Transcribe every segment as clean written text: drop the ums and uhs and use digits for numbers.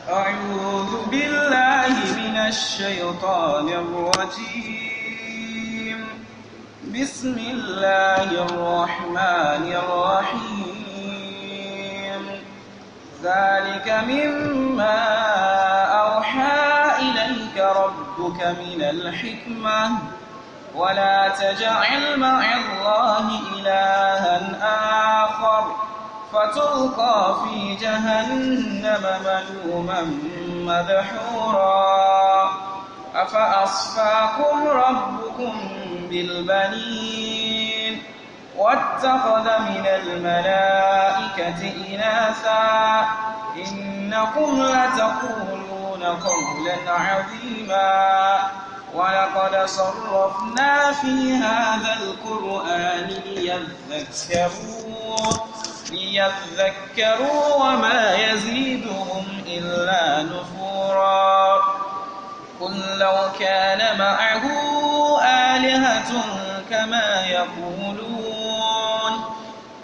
أعوذ بالله من الشيطان الرجيم. بسم الله الرحمن الرحيم. ذلك مما أوحى إليك ربك من الحكمة ولا تجعل مع الله إلها آخر فتلقى في جهنم ملوما مدحورا. أفأصفاكم ربكم بالبنين واتخذ من الملائكة إناثا إنكم لتقولون قولا عظيما. ولقد صرفنا في هذا القرآن ليذكروا وما يزيدهم إلا نفورا. قل لو كان معه آلهة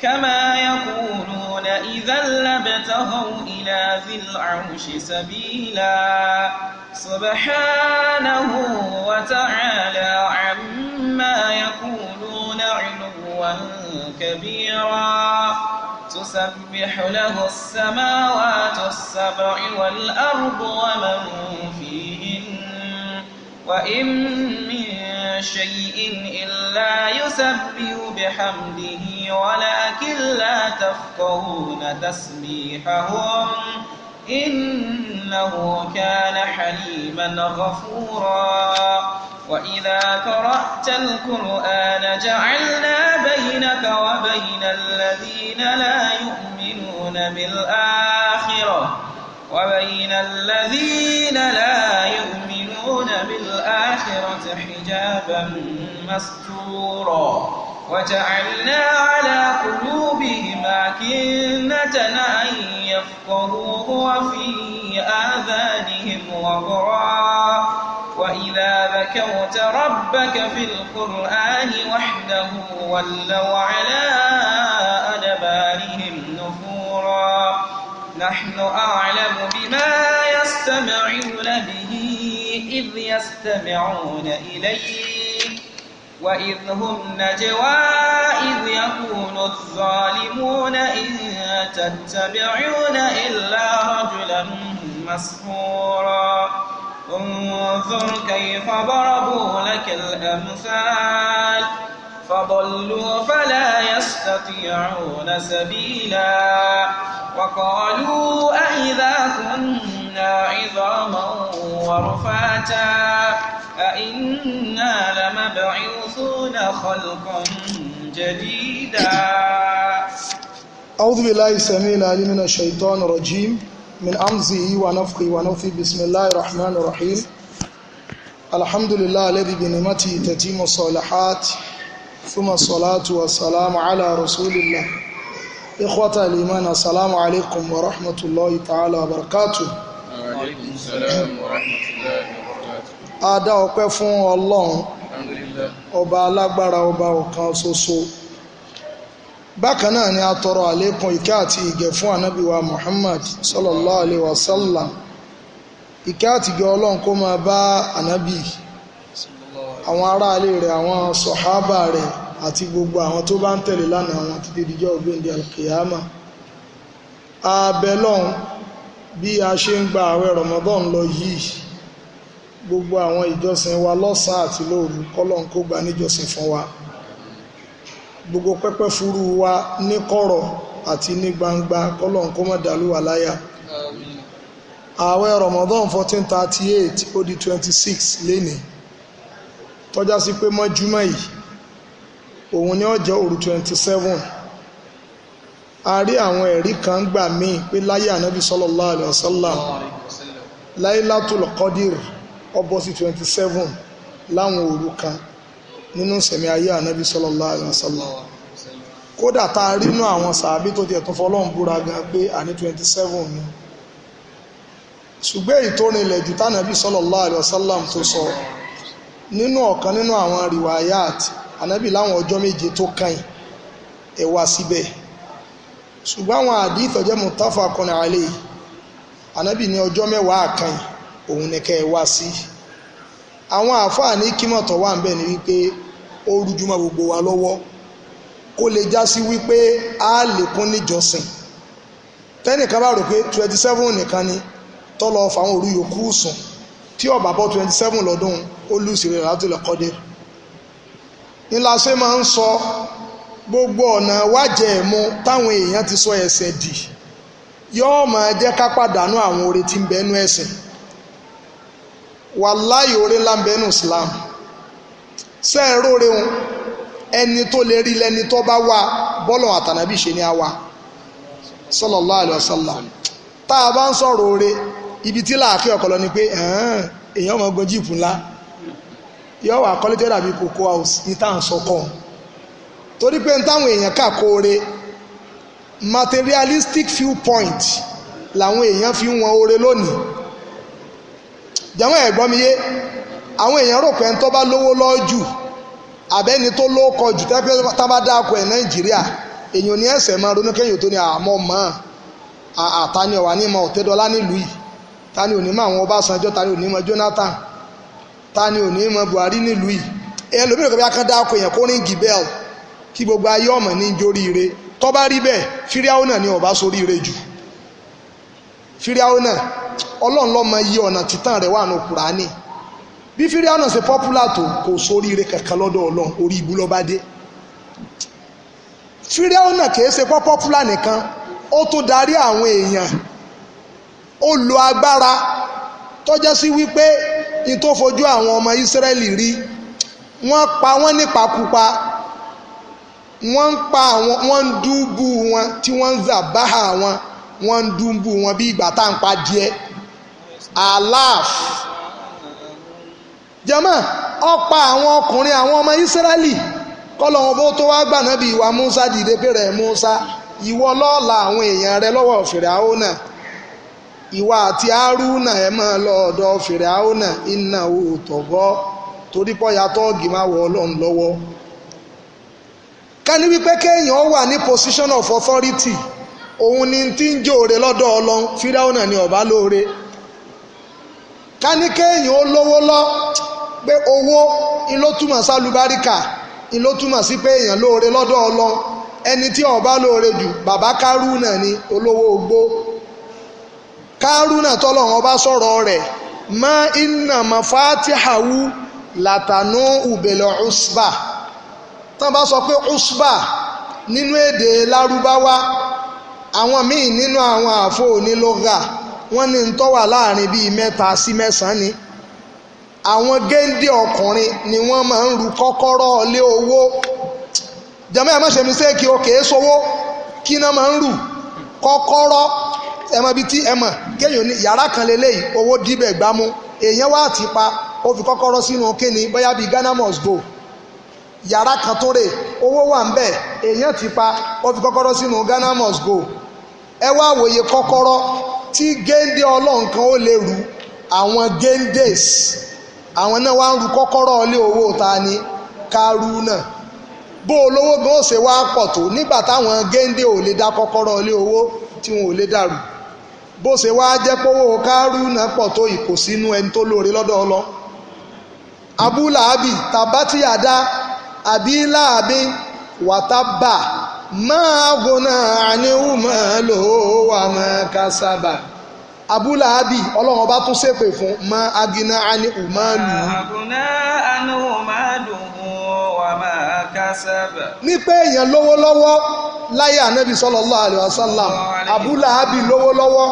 كما يقولون إذا لابتغوا إلى ذي العرش سبيلا. سبحانه وتعالى عما يقولون علوا كبيرا. تسبح له السماوات السبع والأرض ومن فيهن وإن من شيء إلا يسبح بحمده ولكن لا تفقهون تسبيحهم إنه كان حليما غفورا. وإذا قرأت القرآن جعلنا بينك وبين الذين لا يؤمنون بالآخرة حجابا مستورا. وجعلنا على قلوبهم أكنة أن يفقهوه وفي آذانهم وقرا. وإذا ذكرت ربك في القرآن وحده ولوا على أدبارهم نفورا. نحن أعلم بما يستمعون به إذ يستمعون إليك وإذ هم نجوى إذ يقول الظالمون إن تتبعون إلا رجلا مسحورا. انظر كيف ضربوا لك الأمثال فضلوا فلا يستطيعون سبيلا. وقالوا أإذا كنا عظاما ورفاتا أإنا لمبعوثون خلقا جديدا. أعوذ بالله السميع العليم من الشيطان الرجيم من أمزه ونفخه ونفثه. بسم الله الرحمن الرحيم. الحمد لله الذي بنعمته تتم الصالحات ثم الصلاة والسلام على رسول الله. إخوة الإيمان السلام عليكم ورحمة الله تعالى وبركاته. وعليكم السلام ورحمة الله وبركاته. A dá ọpẹ́ fún Ọlọ́run ọba alágbára ọba ọ̀kan ṣoṣo. Bákan náà ni a tọrọ àlékún ìkẹ́ àti ìgẹ̀ fún ànábì wa Muhammad sallallahu alaihi wasallam. Ìkẹ́ àti ìgẹ̀ Ọlọ́run kó máa bá ànábì, àwọn aráalé rẹ̀, àwọn sọ̀hábà rẹ̀ àti gbogbo àwọn tó bá ń tẹ̀lé lánàá àwọn títí dijọ́ ògbéǹde alkiyama. A bẹ̀ Ọlọ́run bí a ṣe ń gba àwẹ̀ Ramadan lọ yìí, gbogbo àwọn ìjọsìn wa lọ́sàn àti lóru kọ́lọ́n kó gbà níjọsìn fún wa. Gbogbo pẹ́pẹ́ fúrú wa ní kọ̀rọ̀ àti ní gbangba kọ́lọ́n kó má dàlú wa láyà. Ààwẹ̀ Ramadan 1438 ó di 26 lénìí, tọ́já sí pé mọ́júmọ́ yìí òun ni ó jẹ́ òru 27. A rí àwọn ẹ̀rí kan gbà míì pé láyé ànábì sallallahu alaihi wasallam Laylatul Qadr ó bọ́ sí 27 láwọn òru kan nínú ìṣẹ̀mí ayé ànábì sallallahu alaihi wasallam. Kódà tá a rí inú àwọn sàábí tó tiẹ̀ tó fọlọ́run búra gan pé àní 27 ni. Ṣùgbọ́n èyí tó rinlẹ̀ jù tánàbí sallallahu alaihi wasallam tó sọ nínú ọ̀kan nínú àwọn riwayat ànábì láwọn ọjọ́ méje tó kàn ẹ̀ wá síbẹ̀. Ṣùgbọ́n àwọn hadith tó jẹ́ muttafaqun alayhi, ànábì ní ọjọ́ mẹ́wàá kan òun ní kẹ́ ẹ wá sí. àwọn àáfàá ní kímọ̀tọ̀ wà ń bẹ̀ ni wípé ó rújúmọ́ gbogbo wa lọ́wọ́ kó lè já sí wípé a lè kún níjọsìn. tẹ́nìkan bá rò pé 27 nìkan ni tọ́lọ fàwọn òru yòókù sùn tí ó bá bọ́ 27 lọ́dún ó lùsì rẹ̀ Lailatul Qadr. ńlá ṣe máa ń sọ gbogbo ọ̀nà wájẹ̀ ẹ̀mú táwọn èèyàn ti sọ ẹ̀ṣẹ̀ dì yóò máa jẹ́ ká pàdánù àwọn oore tí ń bẹnu ẹ̀sìn. wàláhì oore ńlá ń bẹnu Islam sẹ́ẹ̀rọ rẹ̀ wọn ẹni tó lè rí lẹ́ni tó bá wà bọ́lọ̀ àtànàbí ṣe ni a wà sallallahu alaihi wasallam. tá a bá ń sọ̀rọ̀ oore ibi tí láàkí ọ̀kọ̀lọ́ ni pé èèyàn ọmọ ogun jíìpù ńlá yóò wà kọ́lé tẹ́lá bíi cocoa house ní tá à ń sọkọ̀ torí pé ń táwọn èèyàn kà kó oore materialistic viewpoint làwọn èèyàn fi ń wọn oore lónìí. jàmọ́ ẹ̀gbọ́n mi yé àwọn èèyàn rò pé ń tó bá lówó lọ́ọ́ jù àbẹ́ni tó ló kọ jù tẹ́pẹ́ tá bá dáko ẹ̀ Nàìjíríà èèyàn ní ẹ̀sẹ̀ máa ronú kéèyàn tó ní àmọ́ mọ́ àtàní ọ̀wà ní ìmọ̀ Ọ̀tẹ́dọ́lá nílùú yìí tani ò ní mọ̀ àwọn Ọbásanjọ́ tani ò ní mọ̀ Jonathan tani ò ní mọ̀ Buhari nílùú yìí èèyàn lómi ìrọ̀kọ́ bí akán dáko èèyàn kó ríngì bẹ́ẹ̀ kí gbogbo ayé ọmọ ní jóríire tó bá rí bẹ́ẹ̀ Fíráúnà náà ni ọba soríire jù. Fíráúnà náà Ọlọ́run ló mọ iye ọ̀nà títàn rẹ̀ wà ní Kùránì bí Fíráúnà náà ṣe popular tó kò soríire kankan lọ́dọ̀ Ọlọ́run orí ibú ló bá dé. Fíráúnà náà kìí ṣe popular nìkan ó tún darí àwọn èèyàn ó lo agbára tó jẹ́ sí wípé ní tó fojú àwọn ọmọ Ísírẹ́lì rí wọ́n pa wọ́n nípakúpa wọ́n ń pa àwọn wọ́n ń dúbú wọn tí wọ́n ń zàbáhà wọn wọ́n ń dúbú wọn bí ìgbà tá à ń pa díẹ̀ aláàf jẹ́mọ́ ó pa àwọn ọkùnrin àwọn ọmọ Ísírẹ́lì kọ́lọ̀ wọn bó tó wá gbà náà bí ìwà Músá dìde pé rẹ̀ Músá ìwọ lọ́ọ̀la àwọn èèyàn rẹ lọ́wọ́ Fíráúnà ìwà àti Hárúnà ẹ máa lọ ọ̀dọ̀ Fíráúnà innahu tọ̀gọ́ torí pọ́ya tọ́ọ̀gì máa wọ Ọlọ́run lọ́wọ́. ká ní wípé kéèyàn wà ní position of authority òun ni tí ń jóore lọ́dọ̀ Ọlọ́run Fíráúnà ni ọ̀bá lóore. ká ní kéèyàn ó lówó lọ pé owó ìló túmọ̀ sálùbáríkà ìló túmọ̀ sí pé èèyàn lóore lọ́dọ̀ Ọlọ́run ẹni tí ọba lóore jù bàbá Kárúnà ni olówó ogbó. Kárúnà tọ́lọ́run ọba sọ̀rọ̀ rẹ̀ ma inna mafatihahu latanu ubele usba tán bá sọ pé usba nínú èdè Lárúbáwá àwọn míì nínú àwọn àfọ onílọ́gà wọ́n ní ń tọ́wà láàrin bíi 3 sí 9 ni àwọn géńdé ọkùnrin ni wọ́n máa ń ru kọ́kọ́rọ́ lé owó jẹ́mọ́ ẹ̀ má ṣe mistake o kèé sowó kí náà máa ń rù kọ́kọ́rọ́ ẹ̀mọ́ bíi tí ẹ̀mọ́ kéèyàn ní yàrá kan lélẹ́yìí owó díbẹ̀ gbámú èèyàn wá ti pa ó fi kọ́kọ́rọ́ sínú kíni bóyá bíi Ghana must go yàrá kan tó rè owó wà ń bẹ̀ èèyàn ti pa ó fi kọ́kọ́rọ́ sínú Ghana must go ẹ wá wòye kọ́kọ́rọ́ tí géńdé ọlọ́run kan ó lè rù àwọn géńdés àwọn náà wá ń ru kọ́kọ́rọ́ lé owó ta ni Kárúnà bó olówó gan ó ṣe wá pọ̀ tó nígbà táwọn géńdé ò lè dá kọ́kọ́rọ́ lé owó tí wọn ò lè dàrú bó ṣe wá jẹ́ pówó Kárúnà pọ̀ tó ìkò sínú ẹni tó lóore lọ́dọ̀ Ọlọ́run. Abúlàábì tàbátìyàdá àbíláàbí wàtábà máa gbóná àníwò máa lò wà máa kásábà. Abúlàábì Ọlọ́run ọba tún ṣépè fún máa agíná àníwò máa lù ú. ní pé èèyàn lówó lọ́wọ́ láyé ànábì sallallahu alaihi wasallam Abúlàábì lówó lọ́wọ́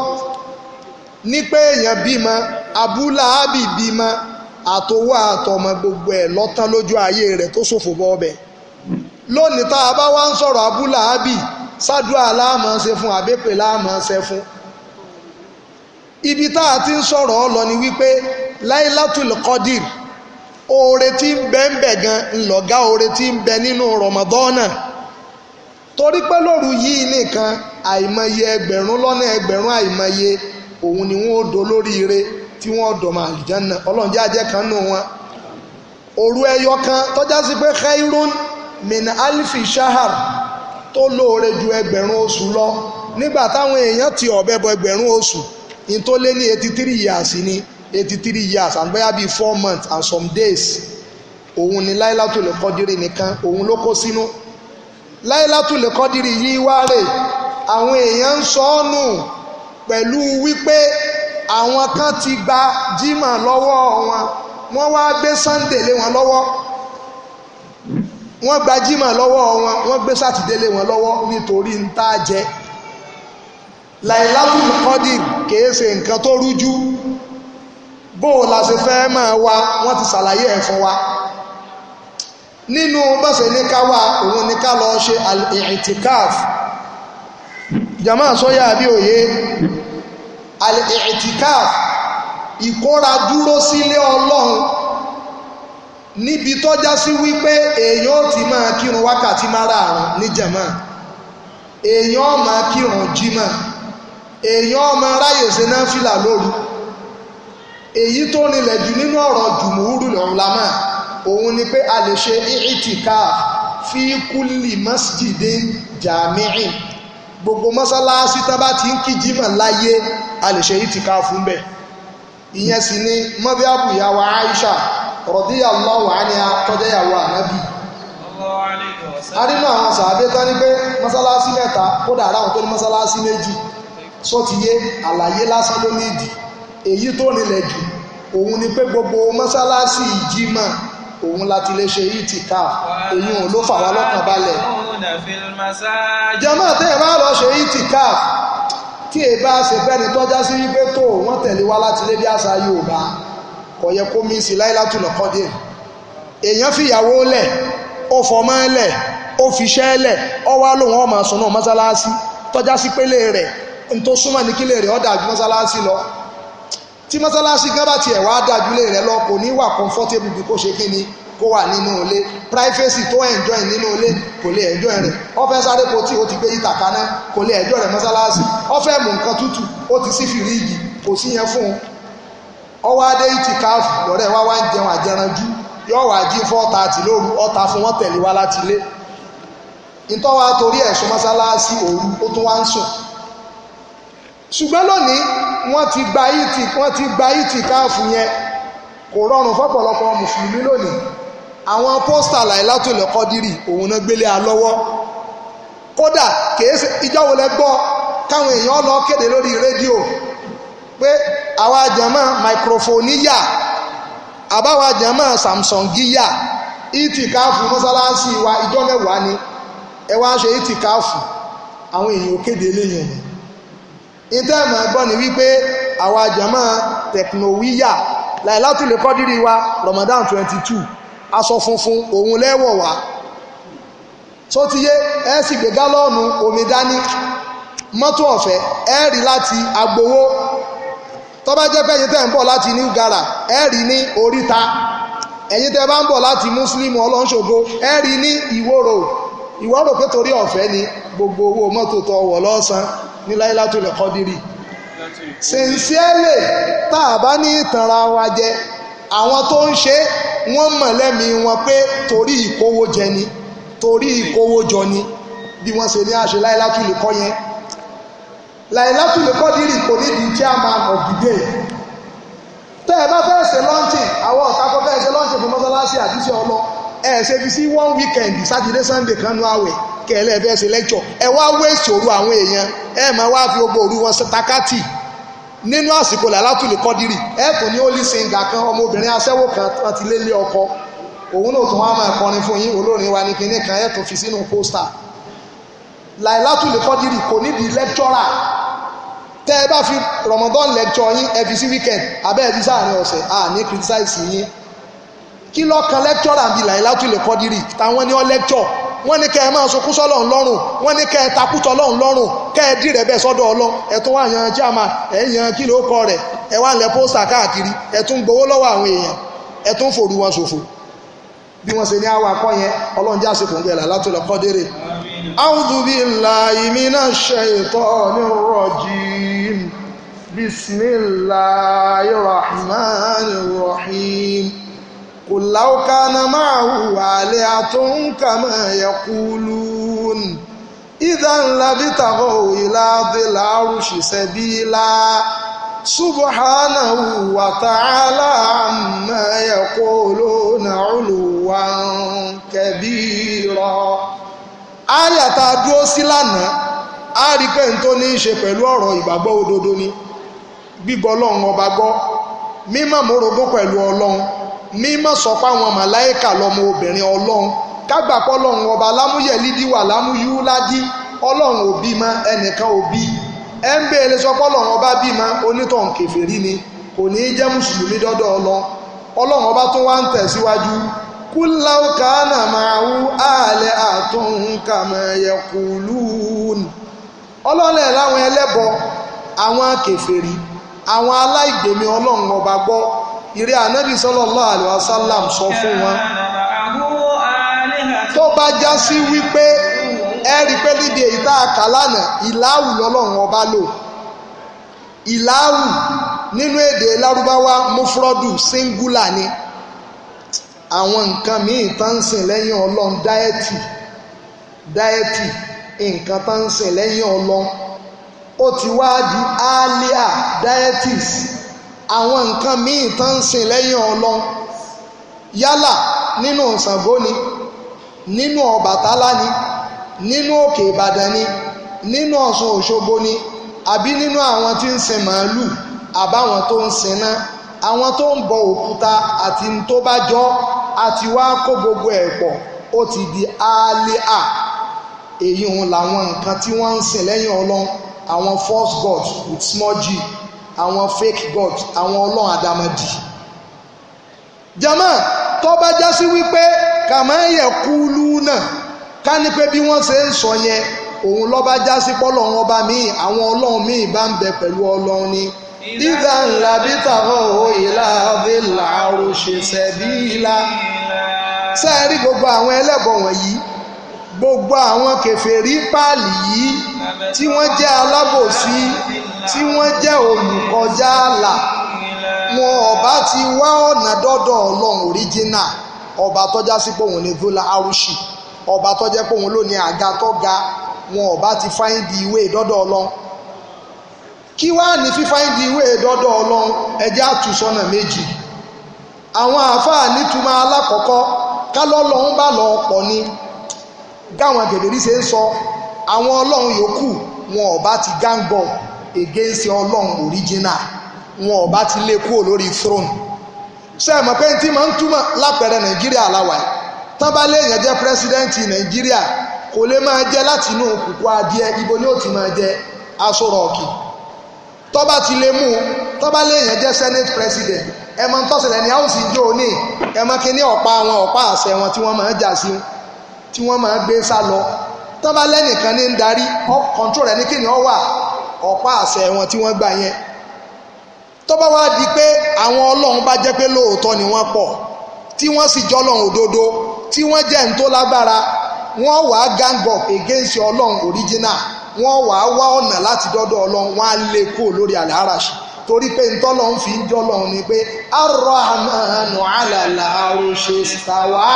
ní pé èèyàn bímọ Abúlàábì bímọ àtòwò àtọmọ gbogbo ẹ̀ lọ́tán lójú ayé rẹ̀ tó ṣòfò bọ́ ọbẹ̀. lónìí tá a bá wá ń sọ̀rọ̀ Abúlàábì sádùá láàmọ́ ṣe fún àbẹ́pẹ̀ láàmọ́ ṣe fún. ibi tá a ti ń sọ̀rọ̀ ọ lọ ni wípé Lailatul Qadir oore tí ń bẹ ń bẹ gan ńlọgá oore tí ń bẹ nínú Ramadan torí pé lóru yìí nìkan àìmọye ẹgbẹ̀rún lọ́nà ẹgbẹ̀rún àìmọye òun ni wọ́n ó do lóríire tí wọ́n dọ̀mọ̀ àlìjánná Ọlọ́run jẹ́ ajẹ́ kan nù wọn. òru ẹyọ kan tọ́já sí pé khairun min alfi shahar tó lóore ju ẹgbẹ̀rún oṣù lọ nígbà táwọn èèyàn ti ọ̀bẹ bọ ẹgbẹ̀rún oṣù in tó lé ní 83 years ní 83 years and bóyá bíi 4 months and some days òun ni Lailatul Qadri nìkan òun ló kó sínú. Lailatul Qadri yìí wá rè àwọn èèyàn ń sọ ọ́ nù pẹ̀lú wípé àwọn kan ti gba jímọ̀ lọ́wọ́ wọn wọ́n wá gbé Sunday lé wọn lọ́wọ́ wọ́n gba jímọ̀ lọ́wọ́ wọn wọ́n gbé sátidé lé wọn lọ́wọ́ nítorí ń tá jẹ. Lailatul Qadri kìí ṣe nǹkan tó rújú bó o la ṣe fẹ́ máa wá wọ́n ti ṣàlàyé ẹ̀ fún wa nínú bọ́sẹ̀ ní ká wá òun ní ká lọ ṣe al-i'tikaf jama sọ́yà bí òye al-i'tikaf ìkóra dúró sílé Ọlọ́run níbi tọ́já sí wípé èèyàn ó ti máa kírun wákàtí márààrún ní jàmá èèyàn ó máa kírun jímọ̀ èèyàn ó máa ráyè ṣe náfìlà lóru èyí tó rinlẹ̀ jù nínú ọ̀rọ̀ jumhurul ulama òun ni pé a lè ṣe i'tikaf fi kulli masjidin jami'in gbogbo mọ́sálásí tán bá ti ń kí jímọ̀ láyé a lè ṣe i'tikaf fún bẹ́ẹ̀ ìyẹn sì ni mọ́bíábù ìyàwó Aisha radiyallahu anha tọ́jẹ́ ìyàwó ànábì arínú àwọn sàábé tán ní pé mọ́sálásí mẹ́ta kódà aráwọn tó ní mọ́sálásí méjì só ti yé àlàyé lásán ló nídìí èyí tó nílẹ̀ jù òun ni pé gbogbo mọ́sálásí ìjímọ̀ òun láti lè ṣe i'tikaf èyí òun ló fà wá lọ́kàn balẹ̀ jàmáà tẹ́ ẹ bá lọ ṣe i'tikaf tí ẹ bá ṣe bẹ́ni tọ́já sí wípé tó wọ́n tẹ̀lé wá láti lé bí àṣà Yorùbá kò yẹ kó mí sí Lailatul Qadri èèyàn fìyàwó lẹ̀ ó fọmọ lẹ̀ ó fiṣẹ́ lẹ̀ ó wá lóun ọmọ sùn náà mọ́sálásí tọ́já sí pélé rẹ̀ n tó súnmọ́ ní kílé rẹ̀ ó dàjú mọ́sálásí lọ tí mọ́sálásí gán bá tiẹ̀ wá dàjú lé rẹ̀ lọ kò ní wà comfortable bí kò ṣe kí ni kó wà nínú ilé privacy tó enjoy nínú ilé kò lè enjoy rẹ̀ ó fẹ́ sáré kó tí ó ti gbé yíta kaná kò lè enjoy rẹ̀ mọ́sálásí ó fẹ́ mú nǹkan tútù ó ti sí fìríìgì kò sí yẹn fún un ọwọ́ adé i'tikaf lọ́rẹ́ wá ń jẹun àjẹranjú yóò wá jí 4:30 lóru ọta fún wọn tẹ̀lé wá láti ilé ìtọ́wà torí ẹ̀sùn mọ́sálásí òru ó tún wá ń sùn ṣùgbọ́n lónìí wọ́n ti gba i'tikaf yẹn kò rọrùn fọ́pọ̀lọpọ̀ mùsùlùmí lónìí àwọn pósítà Lailatul Qadri òun náà gbélé alọ́wọ́ kódà kèése ìjọ́wọlẹ gbọ́ káwọn èèyàn lọ kéde lórí rédíò pé àwa jàmá microphone yà àbáwa jàmá Samsung yà i'tikaf mọ́sálásí wa ìjọ́ mẹ́wàá ni ẹ wá ṣe i'tikaf àwọn èèyàn ò kéde léyìn ni ìtẹ́ẹ̀mọ̀ gbọ́ ni wípé àwa jàmá Technowiya Lailatul Qadri wa Ramadan 22 aṣọ funfun òun lẹ́wọ̀ wá tó ti yé ẹ sì gbé gálọ́ọ̀nù omi dání mọ́tò ọ̀fẹ́ ẹ rí láti agbowó tó bá jẹ́ pé ẹ̀yin tẹ́ ń bọ̀ láti New Gara ẹ rí ní oríta ẹ̀yin tẹ́ bá ń bọ̀ láti Muslim ọlọ́nṣogo ẹ rí ní ìwọ́rò pé torí ọ̀fẹ́ ni gbogbo owó mọ́tò tó wọ̀ lọ́sàn ní Lailatul Qadri sincerely tá a bá ní ìtànra wa jẹ àwọn tó ń ṣe wọ́n mọ̀ lẹ́mìí wọn pé torí ìkówó jẹ ni torí ìkówó jọ ni bí wọ́n ṣe ní àṣẹ Lailatul Qadri yẹn Lailatul Qadri kò ní di chairman of the day tẹ́ ẹ bá fẹ́ ṣe launching àwọn ọ̀tá kọ́ fẹ́ ṣe launching fún mọ́sálásí àdúṣe ọlọ́ ẹ ṣe fi sí one weekend Saturday Sunday kanú àwẹ̀ kẹlẹ́ fẹ́ ṣe lecture ẹ wá waste òru àwọn èèyàn ẹ máa wá fi gbogbo òru wọn ṣe takati nínú àsìkò Lailatul Qadri ẹ̀tọ́ ní holy singer kan ọmọbìnrin aṣẹ́wó kan ti lé ọkọ òun náà tún wá máa kọrin fún yín olórin wa ní kinní kan ẹ̀tọ́ fi sínú pósítà Lailatul Qadri kò ní di lecturer tẹ́ ẹ bá fi Ramadan lecture yín ẹ fi sí weekend abẹ́ ẹ fi sáàrin ọ̀sẹ̀ ní criticize yín kí lọ́kàn lecturer bíi Lailatul Qadri táwọn ní ọ lecture wọ́n ní kẹ́ ẹ máa sọkún sọ́lọ́run lọ́rùn wọ́n ní kẹ́ ẹ takútọ̀ lọ́run lọ́rùn kẹ́ ẹ dì rẹ̀ bẹ́ẹ̀ sọ́dọ̀ Ọlọ́run ẹ tún wá yan chairman ẹ yan kí ló kọ rẹ̀ ẹ wá lẹ pósítà káàkiri ẹ tún gbowó lọ́wọ́ àwọn èèyàn ẹ tún fòru wọn ṣòfò bí wọ́n ṣe ní àwọn akọ́ yẹn Ọlọ́run já sekùn gbẹ̀lá Lailatul Qadri. A'udhu billahi minash shaitanir rajim bismillahir rahmanir rahim. قل لو كان معه آلهة كما يقولون إذا لابتغوا إلى ذي العرش سبيلا subhanahu wa ta'ala amma yaquluna 'uluwan kabira. Àyà tá a dúró sí lánàá a rí pé n tó ní í ṣe pẹ̀lú ọ̀rọ̀ ìgbàgbọ́ òdodo ni gbígbọ́ ọlọ́run ọba gbọ́, mímọ́ mórogún pẹ̀lú ọlọ́run, mímọ́ sọ pé àwọn màláíkà lọ́mọ obìnrin ọlọ́run, kágbàpọ̀ ọlọ́run ọba lámúyẹ̀lídì wà lámúyúládì, ọlọ́run ò bímọ ẹnìkan ò bí, ẹ ń béèrè sọ pé ọlọ́run ọba bímọ onítọ̀hún kèfèrí ni, kò ní í jẹ́ mùsùlùmí dọ́dọ̀ ọlọ́run ọba tún wá ń tẹ̀síwájú kul law kana ma'ahu alihatun kama yaqulun. Ọlọ́run ẹ̀ láwọn ẹlẹ́bọ, àwọn kèfèrí, àwọn aláìgbèmí ọlọ́run ọba gbọ́, ìrẹ́ ànábì sallallahu alaihi wasallam sọ fún wọn tó bá já sí wípé ẹ rí pé níbi èyí tá a kà lánàá ìláhù lọ́lọ́run ọba lò. Ìláhù nínú èdè lárúbáwá mufrodu singular ni àwọn nǹkan míì tá ń sìn lẹ́yìn ọlọ́run, dáẹ́tì nǹkan tá ń sìn lẹ́yìn ọlọ́run ó ti wá di alia deities, àwọn nǹkan míì tá ń sìn lẹ́yìn ọlọ́run yálà nínú Ṣàngó ni, nínú Ọbàtálá ni, nínú Òkè Ìbàdàn ni, nínú Ọ̀ṣun Òṣogbo ni, àbí nínú àwọn tí ń sin màálù àbáwọn tó ń sin náà, àwọn tó ń bọ òkúta àti tó bá jọ àti wá kó gbogbo ẹ̀ pọ̀ ó ti di alia. Èyí òun làwọn nǹkan tí wọ́n ń sìn lẹ́yìn ọlọ́run, àwọn false gods with small g, àwọn fake gods, àwọn ọlọ́run àdàmọ̀dì. Jàmáà tó bá já sí wípé kàmáyẹ̀ kúlú náà ká ní pé bí wọ́n ṣe ń sọ yẹn òun ló bá já sí pọ́lọ́run ọba míì, àwọn ọlọ́run míì bá ń bẹ pẹ̀lú ọlọ́run ni. ìdá ńlá bí tàwọn ìlà àbílà àròṣe sẹ̀bíìlà. Sẹ́ẹ̀rí gbogbo àwọn ẹlẹ́bọ wọ̀nyí, gbogbo àwọn kèfèrí páàlì yìí tí wọ́n jẹ́ alábòsí, tí wọ́n jẹ́ olùkọjá ààlà, wọn ọba ti wá ọ̀nà dọ́dọ̀ ọlọ́run òríjínà, ọba tọ́já sí pé òun ní dúlà arúṣì, ọba tọ́jẹ́ pé òun ló ní àga tó ga, wọn ọba ti fáìndì ìwé dọ́dọ̀ ọlọ́run. Kí wá ní fífáìndì ìwé dọ́dọ̀ ọlọ́run? ẹjẹ́ àtúnṣọ́nà méjì. Àwọn àáfàá nítumọ̀ alákọ̀ọ́kọ́ kálọ́lọ́run bá lọ pọ̀ ni gáwọn gèdèrí ṣe ń sọ, àwọn ọlọ́run yòókù wọn ọba ti gángọ̀ against ọlọ́run original, wọn ọba ti lé kúrò lórí throne. Ṣé ẹ mọ̀ pé tí máa ń túmọ̀ lápẹẹrẹ Nàìjíríà láwà yìí, tán bá léèyàn jẹ́ pírẹsidẹ́ǹtì Nàìjíríà kò lè máa jẹ́ láti inú kùkú adìẹ, ibo ni ó ti máa jẹ Aṣọ Rọ̀ọ̀kì. Tó bá ti lè mú, tó bá léèyàn jẹ́ senate president, ẹ mọ̀ ń tọ́sẹ̀lẹ̀ ní house ìjọ òní, ẹ mọ̀ kí ní ọ̀pá àwọn ọ̀pá àṣẹ wọn tí wọ́n máa jà sí, tí wọ́n máa gbé sá lọ. Tó bá lẹ́nìkan ní ń darí, control rẹ̀ ní kí ni ọ wà, ọ̀pá àṣẹ wọn tí wọ́n gbà yẹn. Tó bá wá di pé àwọn ọlọ́run bá jẹ́ pé lóòótọ́ ni wọ́n pọ̀, tí wọ́n sì jọ́lọ́run òdodo, tí wọ́n jẹ́ ń tó lágbára, wọ́n wàá gang up against ọlọ́run original, wọ́n wàá wá ọ̀nà láti dọ́dọ̀ ọlọ́run, wọ́n á lé kúrò lórí àlàáràṣì, torí pé ntọ́lọ́run fi ń jọ́lọ́run ni pé ar-Rahmanu 'ala al-'arshi istawa.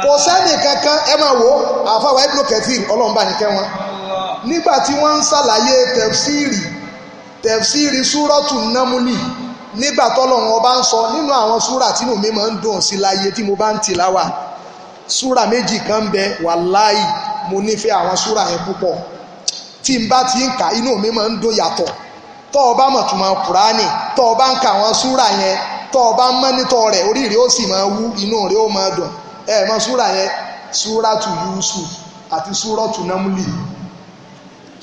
Kò sẹ́nì kankan, ẹ máa wò àfàwà Ibn Kathir ọlọ́run bá ní kẹ́ wọn, nígbà tí wọ́n ń ṣàlàyé tẹ̀fsíìrì súrọ́tù námúlì, nígbà tọ́lọ́run ọba ń sọ nínú àwọn súrà tí inú mi máa ń dùn sí láyé tí mo bá ń tìláwà, súrà méjì kan ń bẹ wàláì mo nífẹ̀ẹ́ àwọn súrà yẹn púpọ̀, tí n bá ti ń kà inú mi máa ń dùn yàtọ̀. Tọ́ ọ bá mọ̀ túmọ̀ Kùránì, tọ́ ọ bá ń ka àwọn súrà yẹn, tọ́ ọ bá ń mọ́nítọ̀ rẹ̀, orí rẹ̀ ó sì máa wú, inú rẹ̀ ó máa dùn. Ẹ mọ̀ súrà yẹn, súràtù Yusuf àti súràtù Námúlì.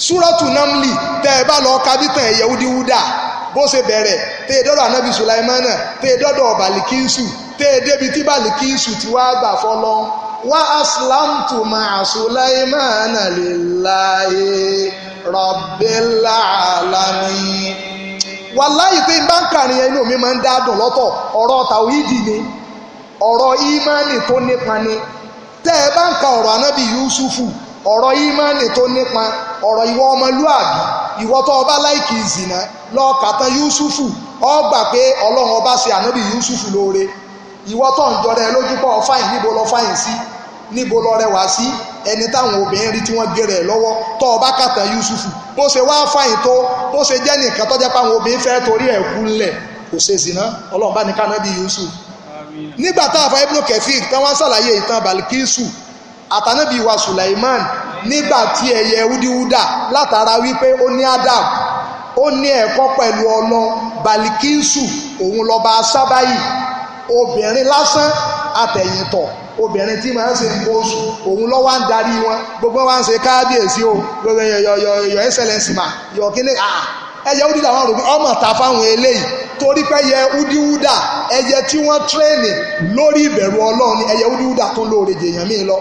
Súràtù Námúlì tẹ́ ẹ bá lọ kábítàn ẹ̀yẹ wúdíwúdà bó ṣe bẹ̀rẹ̀, tẹ́ ẹ dọ́dọ̀ Ànábì Sùláímánà, tẹ́ ẹ dọ́dọ̀ Bàlíkísù, tẹ́ ẹ débi tí Bàlíkísù ti wá gbà fọ́lọ́. Wa aslamtu ma'a Sulaymana lillahi rabbil alamin. Wàláhì tí n bá ń kàrin yẹn inú mi máa ń dádùn lọ́tọ̀, ọ̀rọ̀ tàwídì ni, ọ̀rọ̀ ìmánì tó nípa ni. Tẹ́ ẹ bá ń ka ọ̀rọ̀ Ànábì Yusufu, ọ̀rọ̀ ìmánì tó nípa, ọ̀rọ̀ ìwọ ọmọlúàbí, ìwọ tó ọba láìkì ìzìnà lọ́ọ̀kàtàn Yusufu, ọ gbà pé Ọlọ́run ọba ṣe Ànábì Yusufu lóore. Ìwọ tó ń jọrẹ lójú pọ̀ fáyìn níbo lọ fáyìn sí, níbo lọ rẹwà sí ẹni táwọn obìnrin rí tí wọ́n gé rẹ̀ lọ́wọ́ tọ́ ọba kàtà Yusufu bó ṣe wá fàyìn tó bó ṣe jẹ́ nìkan tó jẹ́ pé àwọn obìnrin fẹ́ torí ẹ̀ kú ńlẹ̀ kò ṣe zìnà ọlọ́run bá ní ká nábì Yusuf nígbà tá a fa Ibn Kathir tí wọ́n ṣàlàyé ìtàn Balkisu àtànábì wa Sulaiman nígbà tí ẹyẹ wúdíwúdà látara wípé ó ní Adam ó ní ẹ̀kọ́ pẹ̀lú ọlọ́ Balkisu òun lọ́ba sábàyì obìnrin lásán àtẹ̀yìntọ̀ obìnrin tí máa ń ṣe nǹkan oṣù òun ló wá ń darí wọn gbogbo wa ń ṣe kábíyèsí o gbogbo your excellence ma your kíní ẹyẹ wúdíwúdà wọn rò pé ọmọ ta fáwọn eléyìí torí pé ẹyẹ wúdíwúdà ẹyẹ tí wọ́n tírẹ́nì lórí ìbẹ̀rù Ọlọ́run ni ẹyẹ wúdíwúdà tó lóore jẹ èèyàn míì lọ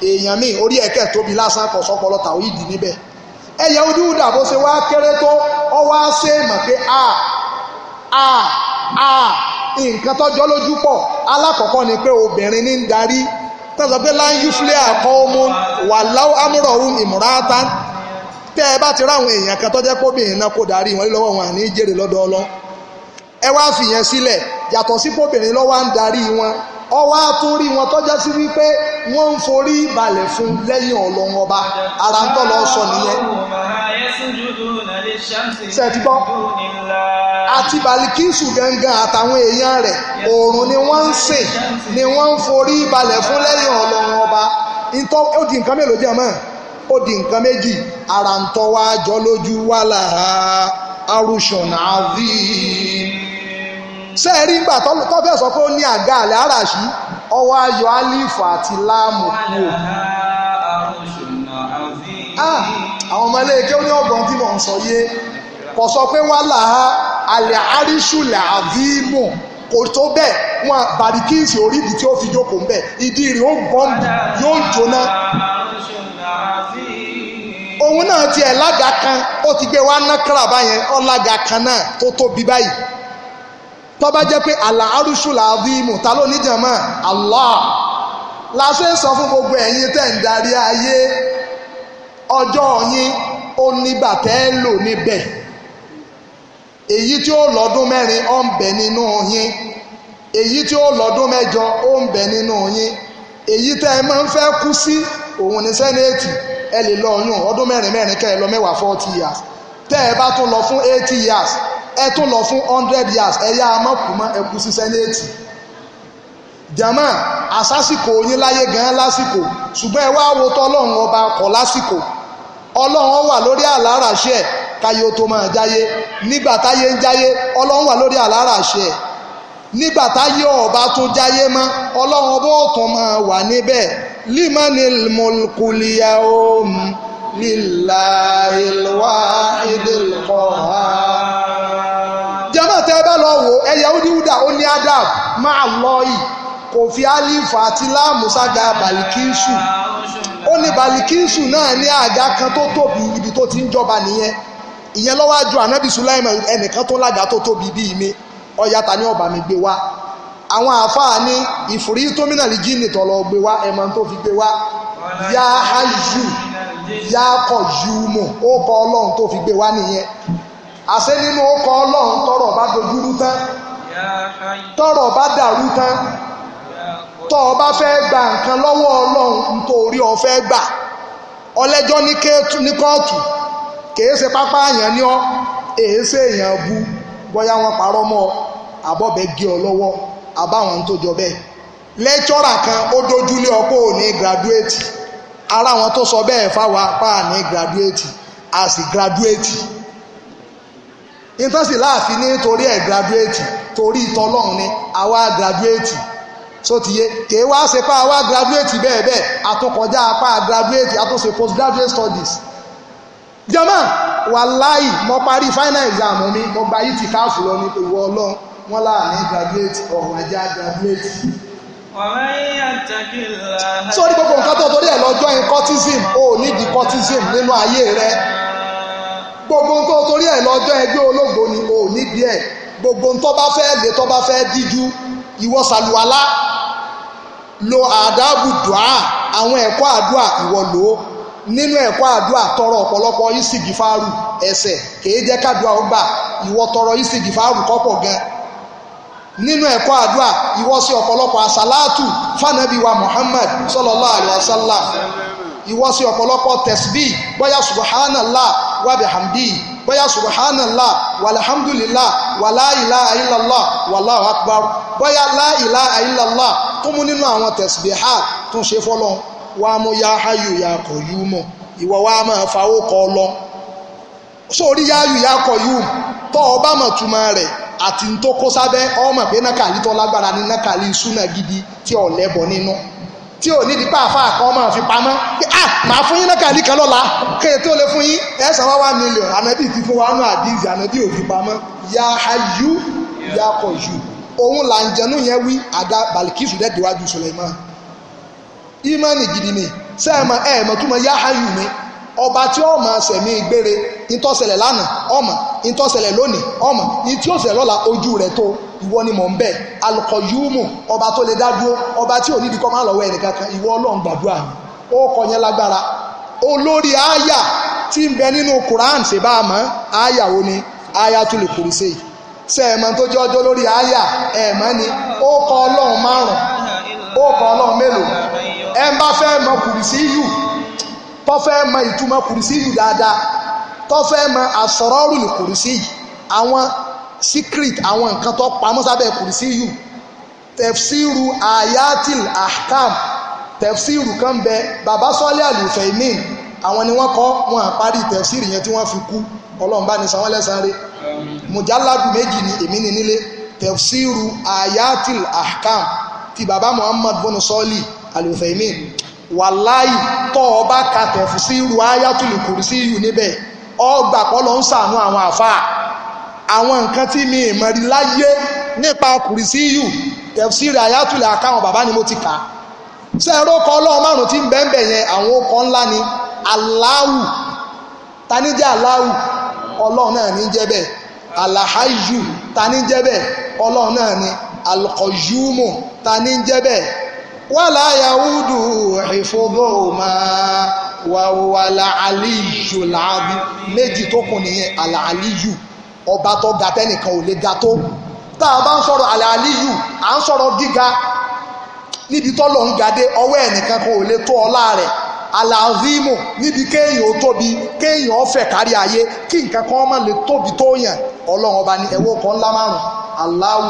èèyàn míì orí ẹ̀kẹ́ tóbi lásán kọ̀ sọ́pọ̀lọ́ tàwọn ìdí níbẹ̀ ẹyẹ wúdíwúdà bó ṣe wá kéré tó ọ wá ṣe mọ̀ pé nǹkan tọ́jọ́ lójú pọ̀ alákọ̀ọ́kọ́ ni pé obìnrin ní ń darí tọ́jọ́ pé láńyúflé àkọ́ọ́mú wà láwọ́ amúrọ̀hún ìmúratá tẹ́ ẹ bá ti ráwọn èèyàn kan tọ́jẹ́ póbìnrin náà kò darí wọn lọ́wọ́ wọn àní jèrè lọ́dọ̀ Ọlọ́run ẹ wá fìyẹn sílẹ̀ yàtọ̀ sí póbìnrin lọ́wọ́ ń darí wọn ọwọ́ àtúrí wọn tọ́já sí wípé wọ́n ń forí balẹ̀ fún lẹ́yìn Ọlọ́run ọba ara ń tọ́ lọ sọ nìyẹn sẹ́tìgbọ́ àti Balikisu gangan àtàwọn èèyàn rẹ̀ oòrùn ni wọ́n ń sìn ni wọ́n ń forí balẹ̀ fún lẹ́yìn Ọlọ́run ọba ó di nǹkan mélòó jẹ́ mọ́ ó di nǹkan méjì ara ń tọ́ wá jọ lójú wà láha arúṣọ̀n àví sẹ́ẹ̀rí ńgbà tó fẹ́ sọ pé ó ní àga àlẹ́ àràṣí ọwọ́ ayọ̀ álífù àti láàmù kú àwọn ọmọ ilé ike ó ní ọgbọ̀n tí mò ń sọ yé kò sọ pé wà láha àlẹ́ àríṣùlẹ̀ àvímù kò tó bẹ́ẹ̀ wọn Bàríkísì orídìí tí ó fi jókòó ń bẹ̀ ìdí rẹ̀ ó bọ́ǹbù yóò jóná òun náà tiẹ̀ lága kan ó ti gbé wá nákàrà báyẹn ọlága kan náà tó tóbi báyìí tó bá jẹ́ pé àlà arúṣùlà àvímù ta ló níjàmọ́ Allah láṣẹ sọ fún gbogbo ẹ̀yin tẹ̀ ń darí ayé ọjọ́ yín ó nígbà tẹ́ ẹ lò níbẹ̀ èyí tí ó lọ́dún mẹ́rin ó ń bẹ nínú yín èyí tí ó lọ́dún mẹ́jọ ó ń bẹ nínú yín èyí tẹ́ ẹ máa ń fẹ́ kú sí òun ní sẹ́nẹ̀tì ẹ lè lọ yún ọdún mẹ́rin kẹ́ ẹ lọ mẹ́wàá 40 years tẹ́ ẹ bá tún lọ fún 80 years ẹ tún lọ fún 100 years ẹ yá amọ́kùnmọ́ ẹ kú sí sẹ́nẹ̀tì jama àsásìkò yín láyé gan lásìkò ṣùgbọ́n ẹ wá wo tọ́lọ́run ọba kọ̀ lásìkò ọlọ́run wà lórí àláràṣẹ́ ẹ̀ káyé ó tó máa jáyé nígbà táyé ń jáyé ọlọ́run wà lórí àláràṣẹ́ ẹ̀ nígbà táyé ọba tó jáyé mọ́ ọlọ́run ọba ó tún máa wà níbẹ̀ limanil mulkul yawm lillahil wahidil qahhar. jama tẹ́ ẹ bá lọ wò ẹ̀yà wúdiwúdà ó ní Adam máa lọ yìí kò fi alifu àti láàmù sága Balikisu ó ní Balikisu náà ní àga kan tó tóbi ibi tó ti ń jọba nìyẹn ìyẹn lọ́wọ́ àjọ ànábì Sulaiman ẹnìkan tó lága tó tóbi bíi mi ọ̀yà ta ní ọba mi gbé wá àwọn àáfàá ní ìfòrí tómìnà lè jí nìtọ̀ lọ gbé wá ẹ̀mọ́ tó fi gbé wá yá ayù yá kọ̀ yúmọ̀ ó kọ ọlọ́run tó fi gbé wá nìyẹn àṣẹ nínú ó kọ ọlọ́run tọrọ bá dojúrú tán tọrọ bá dàrú tán tọ́ ọ bá fẹ́ gba nǹkan lọ́wọ́ ọlọ́run nítorí ọ fẹ́ gbà ọlẹ́jọ́ ní kóòtù kìí ṣe pápá àyàn ní ọ èé ṣe èèyàn bú bóyá wọn parọ́ mọ́ àbọ̀bẹ̀ gé ọ lọ́wọ́ àbáwọn tó jọ bẹ́ẹ̀ lẹ́kítọ́rà kan ó dojúlé ọkọ̀ òní gradúétì ara wọn tó sọ bẹ́ẹ̀ fáwọn apá ní gradúétì a sì gradúétì ìtọ́sí láàfin nítorí ẹ̀ gradúétì torí ìtọ́lọ́run ni àwa gradúétì so ti yé kèé wá ṣe pa àwa gradúétì bẹ́ẹ̀ bẹ́ẹ̀ àtúnkọjá apá gradúétì àtúnṣe postgraduate studies jama wàláì mo parí final exam mi mo gba yìí ti káàfù lọ ní ìwọ ọlọ́run wọn láàrin graduate ọ̀hún ajá graduate. sórí gbogbo nǹkan tó torí ẹ̀ lọ́jọ́ in cultism ó nídìí cultism nínú ayé rẹ gbogbo tó torí ẹ̀ lọ́jọ́ ẹgbẹ́ ológo ni ó nídìí ẹ̀ gbogbo tó bá fẹ́ lè tó bá fẹ́ díjú ìwọ sàlùwàlá lo àdábù dùá àwọn ẹ̀kọ́ àdúà ìwọ lò ó nínú ẹ̀kọ́ àdúà tọrọ ọ̀pọ̀lọpọ̀ ìsìgìfàrù ẹ̀ṣẹ̀ kìí jẹ́ kádùá ó gbà ìwọ tọrọ ìsìgìfàrù kọ́pọ̀ gan nínú ẹ̀kọ́ àdúrà ìwọ sí ọ̀pọ̀lọpọ̀ àsàlátù fánàbí wa Muhammad sallallahu alaihi wasallam, ìwọ sí ọ̀pọ̀lọpọ̀ tẹ̀sbí bóyá subhanallah wa bihamdi, bóyá subhanallah walhamdulillah wala ilaha illallah wallahu akbar, bóyá la ilaha illallah tó mú nínú àwọn tẹ̀sbíhà tó ń ṣe fọ́lọ́n wá mú ya hayyu ya qayyum, ìwọ wá máa fawó kọ lọ sórí ya hayyu ya qayyum tó ọba mọ̀ túmọ̀ rẹ̀ àti tó kó sábẹ́ ọmọ pé nákàlí tó lágbára ní nákàlí súnà gidi tí ò lẹ́bọ̀ nínú, tí ò ní dípà àfáà kan máa fi pamọ́ pé màá fún yín nákàlí kan lọ́la kéè tó lè fún yín ẹ̀sán wá 1 million ànábì ti fún wa nù àdíìsì ànábì ò fi pamọ́ ya hayyu ya qayyum. Òun là ń jẹnu yẹn wí àdá Balikisu dẹ́ déwájú Suleiman. Ìmánì gidi ni sẹ́ẹ̀mọ ẹ̀ẹ̀mọ túmọ̀ ya hayyu mi, ọba tí ó máa sẹ̀mí gbére, ìtọ́sẹ̀lẹ̀ lánàá ọmọ, ìtọ́sẹ̀lẹ̀ lónìí ọmọ, ìtí ó ṣẹlẹ̀ lọ́la ojú rẹ̀ tó, ìwọ ni mò ń bẹ̀. Al-Qayyumu, ọba tó lè dádúró, ọba tí ò nídìí kọ́ máa lọ́wọ́ ẹnìkankan, ìwọ Ọlọ́run gbàdúrà mi. Ó kọ yẹn lágbára. Olórí àyà tí ń bẹ nínú Quran ṣe bá a mọ̀ àyà wo ni Ayatul Kursi. Sẹ́ẹ̀mọ tó jẹ́ ọjọ́ lórí àyà ẹ̀ẹ̀mọ́ ni ó kọ Ọlọ́run márùn-ún, ó kọ Ọlọ́run mélòó? Ẹ bá fẹ́ mọ Kursiyyu, tó fẹ́ mọ ìtumọ̀ Kursiyyu dáadáa, tó fẹ́ mọ asrarul Kursiyyu, àwọn secret, àwọn nǹkan tó pamọ́ sábẹ́ Kursiyyu, tafsiru ayatil ahkam, tafsiru kan bẹ bàbá Sọ́lé Al-Uthaymin, àwọn ni wọ́n kọ́ wọn àparí tafsiri yẹn tí wọ́n fi kú, Ọlọ́run bá ní san wọ́n lẹ́san rẹ̀. Mujalladu 2 ni èmi ní nílé, tafsiru ayatil ahkam ti bàbá Muhammad bin Sọ́lé Al-Uthaymin. Wàláì tọ́ ọba ka tafsiru ayatul Kursiyyu níbẹ̀ ọgbà pọ́lọ́ ń sànú àwọn àfáà, àwọn nǹkan tí mi ìmọ̀rí láyé nípa Kursiyyu tafsiru ayatul ahkam bàbá ni mo ti kà. Sẹ́ẹ̀rọ kọ́ Ọlọ́run márùn-ún tí ń bẹ́ẹ̀ yẹn àwọn okọ̀ ńlá ni. Allahu, ta ní jẹ́ Allahu? Ọlọ́run náà ní jẹ́ bẹ́ẹ̀. Al-Hayyu, ta ní jẹ́ bẹ́ẹ̀? Ọlọ́run náà ní. Al-Qayyumu, ta ní jẹ́ bẹ́ẹ̀? Wala yaudu hifdhuhuma wa huwal aliyyul azim. Méjì tó kù nìyẹn, Al-Aliyyu, ọba tó ga tẹ́nìkan ò lè ga tó. Tá a bá ń sọ̀rọ̀ Al-Aliyyu, à ń sọ̀rọ̀ gíga níbi tọ́lọ̀ ń gadé, ọwọ́ ẹnìkan kò lè tó ọlá rẹ̀. Al-Azimu, níbi kéèyàn ó tóbi, kéèyàn ó fẹ̀ kárí ayé, kí nǹkan kan má lè tóbi tó yàn. Ọlọ́run ọba ní ẹwọ́ kan ńlá márùn-ún: Allahu,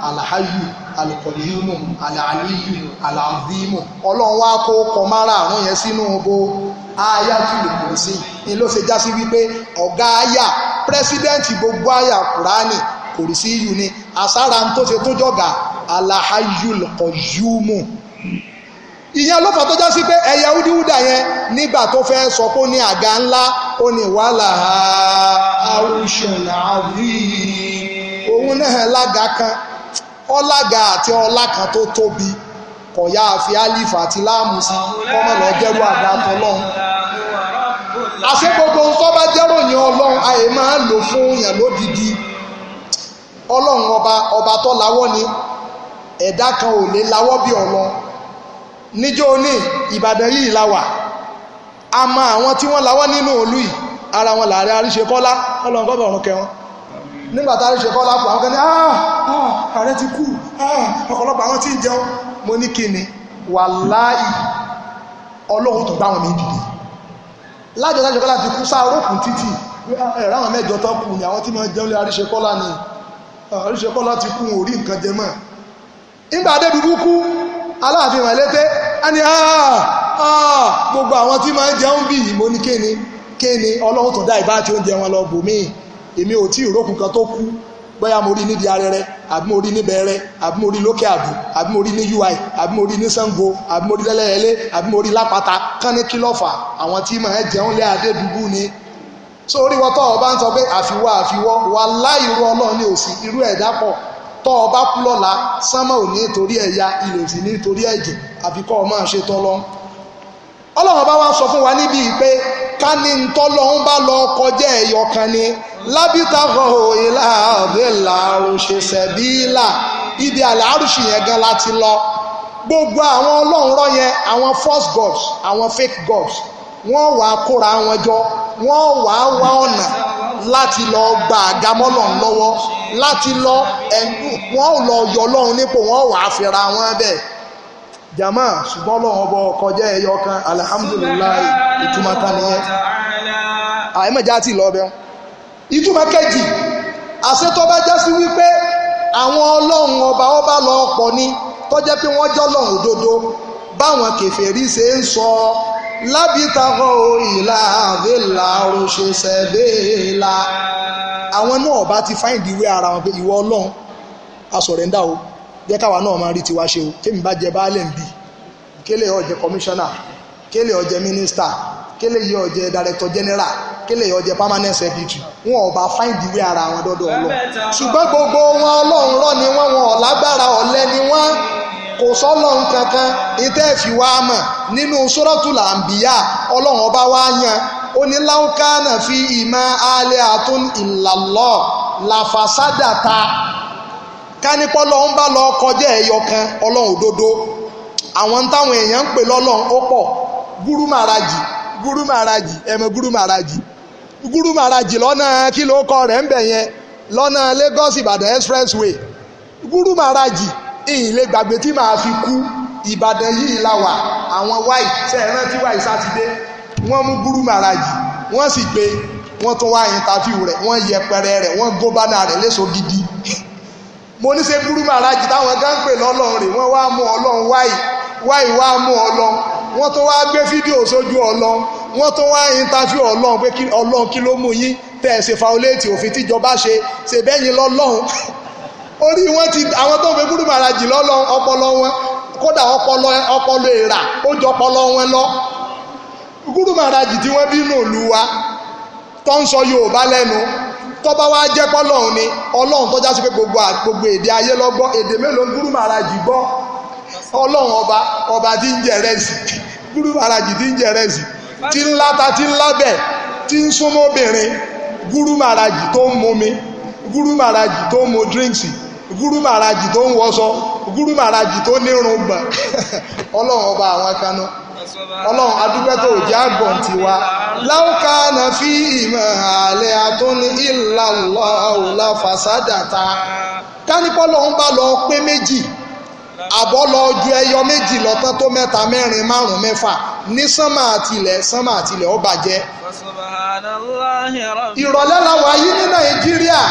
Al-Hayyu, Al-Qayyumu, Al-Aliyyu, Al-Azimu. Ọlọ́run wá kó kọ márààrún yẹn sínú bo Ayatul Kursi. Ni ló ṣe já sí wípé ọ̀gá àyà, pírẹsidẹ́ǹtì gbogbo àyà Kùránì Kursiyyu ni. Àsára tó ṣe tó jọ̀gà Al-Hayyul Qayyumu. Ìyẹn ló fà tó já sí pé ẹ̀yà húdíhúdà yẹn nígbà tó fẹ́ sọ pé ó ní àga ńlá, ó ní wàhálà arshun azim. Òun náà lága kan, ọlága àti ọlá kan tó tóbi, kọ̀yà àfi álífà àti láàmù sí kọ́mọ̀ lọ jẹ́rú àga tọ́lọ́run. Àṣé gbogbo ohun tó bá jẹ́ròyìn Ọlọ́run àyè máa ń lò fún yàn lódìdí. Ọlọ́run ọba tó láwọ́ ni, ẹ̀dá kan ò lè láwọ́ bí Ọlọ́run. Níjọ́ ní Ìbàdàn yìí la wà, a mọ àwọn tí wọ́n láwọ́ nínú òlú yìí, ara wọn Ààrẹ Àríṣekọ́lá, Ọlọ́run kọ́ bọ̀rùn kẹwọn. Nígbàtà Àríṣekọ́lá pọ̀ àwọn kan ní ààrẹ ti kú, ọ̀pọ̀lọpọ̀ àwọn tí ń jẹun. Mo ní kí ni? Wàláì Ọlọ́run tó gbá wọn méjì dé. Lájọ́ Àríṣekọ́lá ti kú sáàrókùn títì, ẹ̀rọ àwọn mẹ́jọ tó kù ní àwọn tí máa jẹun lé Àríṣekọ́lá ni. Àríṣekọ́lá ti kú orí nǹkan jẹ mọ́. Nígbà Adédùbú kú, Aláàfin Màlété a ní gbogbo àwọn tí máa ń jẹun bí mo ní kéni Ọlọ́run tó dá ìbá tí ó ń jẹ wọn lọ bò mí. Èmi ò tí ìrókùn kan tó kú, bóyá mo rí nídìí Arẹrẹ, àbí mo rí ní Bẹ̀rẹ̀, àbí mo rí lókè Àbù, àbí mo rí ní UI, àbí mo rí ní Ṣàngó, àbí mo rí lẹ́lẹ́yẹlé, àbí mo rí lápáta. Kán ní kí ló fà? Àwọn tí máa ń jẹun lé Adédùbú ni. Sórí wọ́n tọ́ ọba ń sọ pé àfiwọ́ wàláhì irú Ọlọ́run ní òsì, irú ẹ̀dá pọ̀. Tọ́ ọba kú lọ́la, sánmọ̀ ò ní torí ẹ̀yà, ilẹ̀ ò sì ní torí ẹ̀jẹ̀, àfikọ́ ọmọ ṣe tọ́lọ́. Ọlọ́run bá wá sọ fún wa níbi pé ká ní tọ́lọ́run bá lọ kọjá ẹ̀yọ kan ni lábítàkọ̀ ìlà ọ̀dẹ́là òṣèṣẹ̀bílà, ibi àlàárùsì yẹn gan láti lọ. Gbogbo àwọn ọlọ́run rọ́ yẹn, àwọn false gods, àwọn fake gods, wọ́n wà kóra wọn jọ, wọ́n wà wá ọ̀nà láti lọ gba àgámọ́lọ̀ lọ́wọ́ láti lọ wọ́n ò lọ yọ ọlọ́run nípò wọ́n wà á fira wọn bẹ́ẹ̀ jama ṣùgbọ́n ọlọ́run ọba kọjá ẹyọ kan alhamdulilayi ìtumọ̀ kan nìyẹn àìmọ̀já ti lọ bẹ́ẹ̀ ìtumọ̀ kejì àṣetọ́ bá já sí wípé àwọn ọlọ́run ọba lọ pọ̀ ni tó jẹ́ pé wọ́n jọ́ lọ́run òdodo báwọn kèfèrí ṣe ń sọ lábìtàkọ́ ìlà àdélà oṣù sẹ́dẹ̀ẹ́là àwọn náà bá ti fáìndì ìwé ara wọn pé ìwọ ọlọ́run asọ̀rẹ́ndà o jẹ́ káwa náà máa rí tiwa ṣe o tèmi bá jẹ baálẹ̀ ń bì kélé ó jẹ́ kọmíṣánná kélé ó jẹ́ mínísítà kélé yìí ó jẹ́ director general kélé yìí ó jẹ́ permanent secretary wọn ò bá fáìndì ìwé ara wọn dọ́dọ̀ ọlọ́run ṣùgbọ́n gbogbo wọn ọlọ́run rọ́ ni wọ́n wọn ọ̀lágbára ọ̀lẹ ni wọ́n kò sọ́lọ́run kankan ìtẹ́ fi wá mọ̀ nínú suratul anbiya ọlọ́run ọba wá yan ó ní láwùkánà fi ìmọ̀ alẹ́ àtún ìlàlọ́ làfàsádàta kánípọ́ lọ́hún bá lọ kọjá ẹ̀yọ kan ọlọ́run òdodo àwọn táwọn èèyàn ń pè lọ́lọ́run ó pọ̀ gúrú màràjì lọ́nà kí ló kọ rẹ̀ ń bẹ̀ yẹn lọ́nà Lagos Ìbàdàn expressway gúrú màràjì ìyìn lè gbàgbé tí màá fi kú Ìbàdàn yìí láwà àwọn wáì sẹ́ẹ̀rán tí wáì sátidé wọ́n mú gúrú màràjì wọ́n sì gbé wọ́n tún wá ìntàfíù rẹ̀ wọ́n yẹpẹrẹ rẹ̀ wọ́n góbánà rẹ̀ léṣo gidi mo ní ṣe gúrú màràjì táwọn gán pè lọ́lọ́run rẹ̀ wọ́n wá mú ọlọ́run wáì wá mú ọlọ́run wọ́n tún wá gbé fídíò sójú ọlọ́run wọ́n tún wá ìntàfíù ọlọ́run pé ọlọ́run kí ló mú yín tẹ́ ẹ ṣe fàóléètì òfin tíjọba ṣe bẹ́yìn lọ́lọ́run orí wọn ti àwọn tó ń fẹ́ gúrú màràjì lọ́lọ́ ọpọlọ wọn kódà ọpọlọ èèrà ó jọ ọpọlọ wọn lọ gúrú màràjì tí wọ́n bí nù lù wá tó ń sọ Yorùbá lẹ́nu tó bá wá jẹ́ pọ́lọ́run ni ọlọ́run tó já sí pé gbogbo èdè ayé lọ́gbọ́ èdè mélòó gúrú màràjì gbọ́ ọlọ́run ọba tí ń jẹ rẹ́sì gúrú màràjì tí ń jẹ rẹ́sì tí ń láta tí ń lábẹ̀ tí ń súnmọ́bìnrin gúrú màràjì tó ń mumi gúrú màràjì tó ń mu drinks gúrú màràjì tó ń wọṣọ gúrú màràjì tó nírun gbọ̀n ọlọ́run ọba àwọn kanú ọlọ́run adúpẹ́ tó jẹ́ àgbọ̀n tiwa láwùká náà fi ìmọ̀ àlẹ́ àtúní ìlàlọ́ àwòlá fàṣádàta kánípọ́ lọ́hún bá lọ pé méjì àbọ̀ lọ ju ẹyọ méjì lọ́tán tó mẹ́ta mẹ́rin márùn mẹ́fà ní sánmà àtìlẹ̀ ó bàjẹ́ ìrọ̀lẹ́ la wà yí ní Nàìjíríà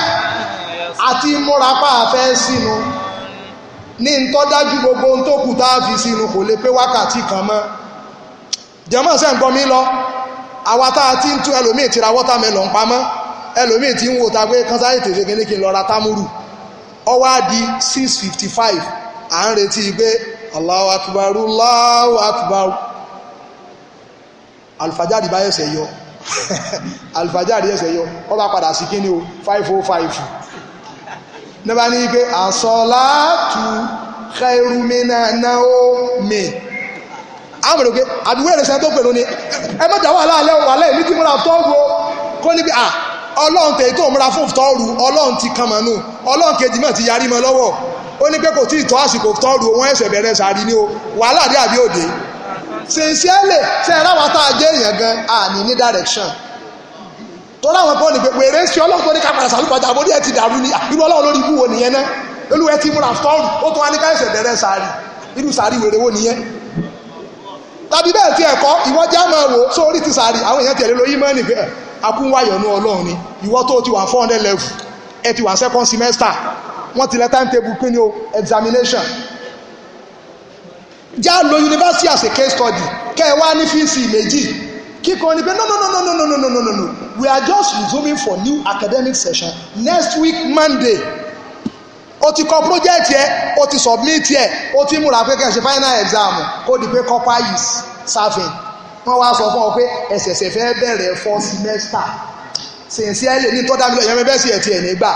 àti múrapá àfẹ́ sínú ní ntọ́dájú gbogbo ohun tó kù tá a fi sínú kò lè pé wákàtí kan mọ́ jẹ́mọ́ sẹ́ ń gbọ́ mi lọ àwa tá a ti ń tún ẹlòmíì ti ra wọ́tàmẹ́lọ̀n pamọ́ ẹlòmíì ti ń wò ta pé kánsáré tètè kíní kí n lọ ra támúrù ọwọ́ á di 6:55 à ń retí pé Allahu Akbar Allahu Akbar alifajari bá yẹsẹ̀ yọ alifajari yẹsẹ̀ yọ wọ́n bá padà sí kíní o 5:05 nígbà ní pé àsọ̀látù khairu minan nawmi àmọ̀rò pé àbíwé ìrẹsẹ̀ tó pẹ̀lú ni ẹ mọ́jà wà láàlẹ́ wàlẹ́ ìlú tí múra tọ́rù kó níbi ọlọ́run tèyí tó múra fún tọ́rù ọlọ́run ti kan mọ̀nù ọlọ́run kejì náà ti yarí mọ́ lọ́wọ́ ó ní pé kò tí ì tọ́ àsìkò tọ́rù wọ́n ẹ̀sẹ̀ bẹ̀rẹ̀ sàrí ní o wàhálà dé àbí òde sincerely ṣe é ráwa tá a jẹ́ èèyàn gan àní ní direction tó láwọn kan ní pé wèrè ń ṣe ọlọ́run tó ní kápẹ́rẹ́ sàlùpàjà àbórí ẹ̀ ti dàrú ní irú ọlọ́run lórí ibú wo nìyẹn náà olúwẹ̀ ti múra tọ́rù ó tún wá ní káyọ̀sẹ̀ bẹ̀rẹ̀ sàrí irú sàrí wèrè wo nìyẹn tàbí bẹ́ẹ̀ tí ẹ̀kọ́ ìwọ́ já máa wò sórí ti sàárì àwọn èèyàn tẹ̀lé lóyún mọ́ nìgbẹ́ akúnwáyọ̀nú ọlọ́run ni ìwọ́ tó ti wà 400 level ẹ ti wà second semester wọ́n ti lẹ timetable pín ní o examination já lo university as a case study kẹ́ ẹ wá ní fíìsì méjì kíkọ́ ni pé no we are just resuming for new academic session next week Monday o ti kọ project yẹ o ti submit yẹ o ti múra pé kẹ́ ẹ ṣe final exam kó di pé copper is serving wọ́n wá sọ fún ọ pé ẹ̀sẹ̀sẹ̀ fẹ́ bẹ̀rẹ̀ 4 semester sincerely ní tọ́dá mílíọ̀nù yẹn bẹ́ẹ̀ sí ẹ̀ tí ẹ̀ nígbà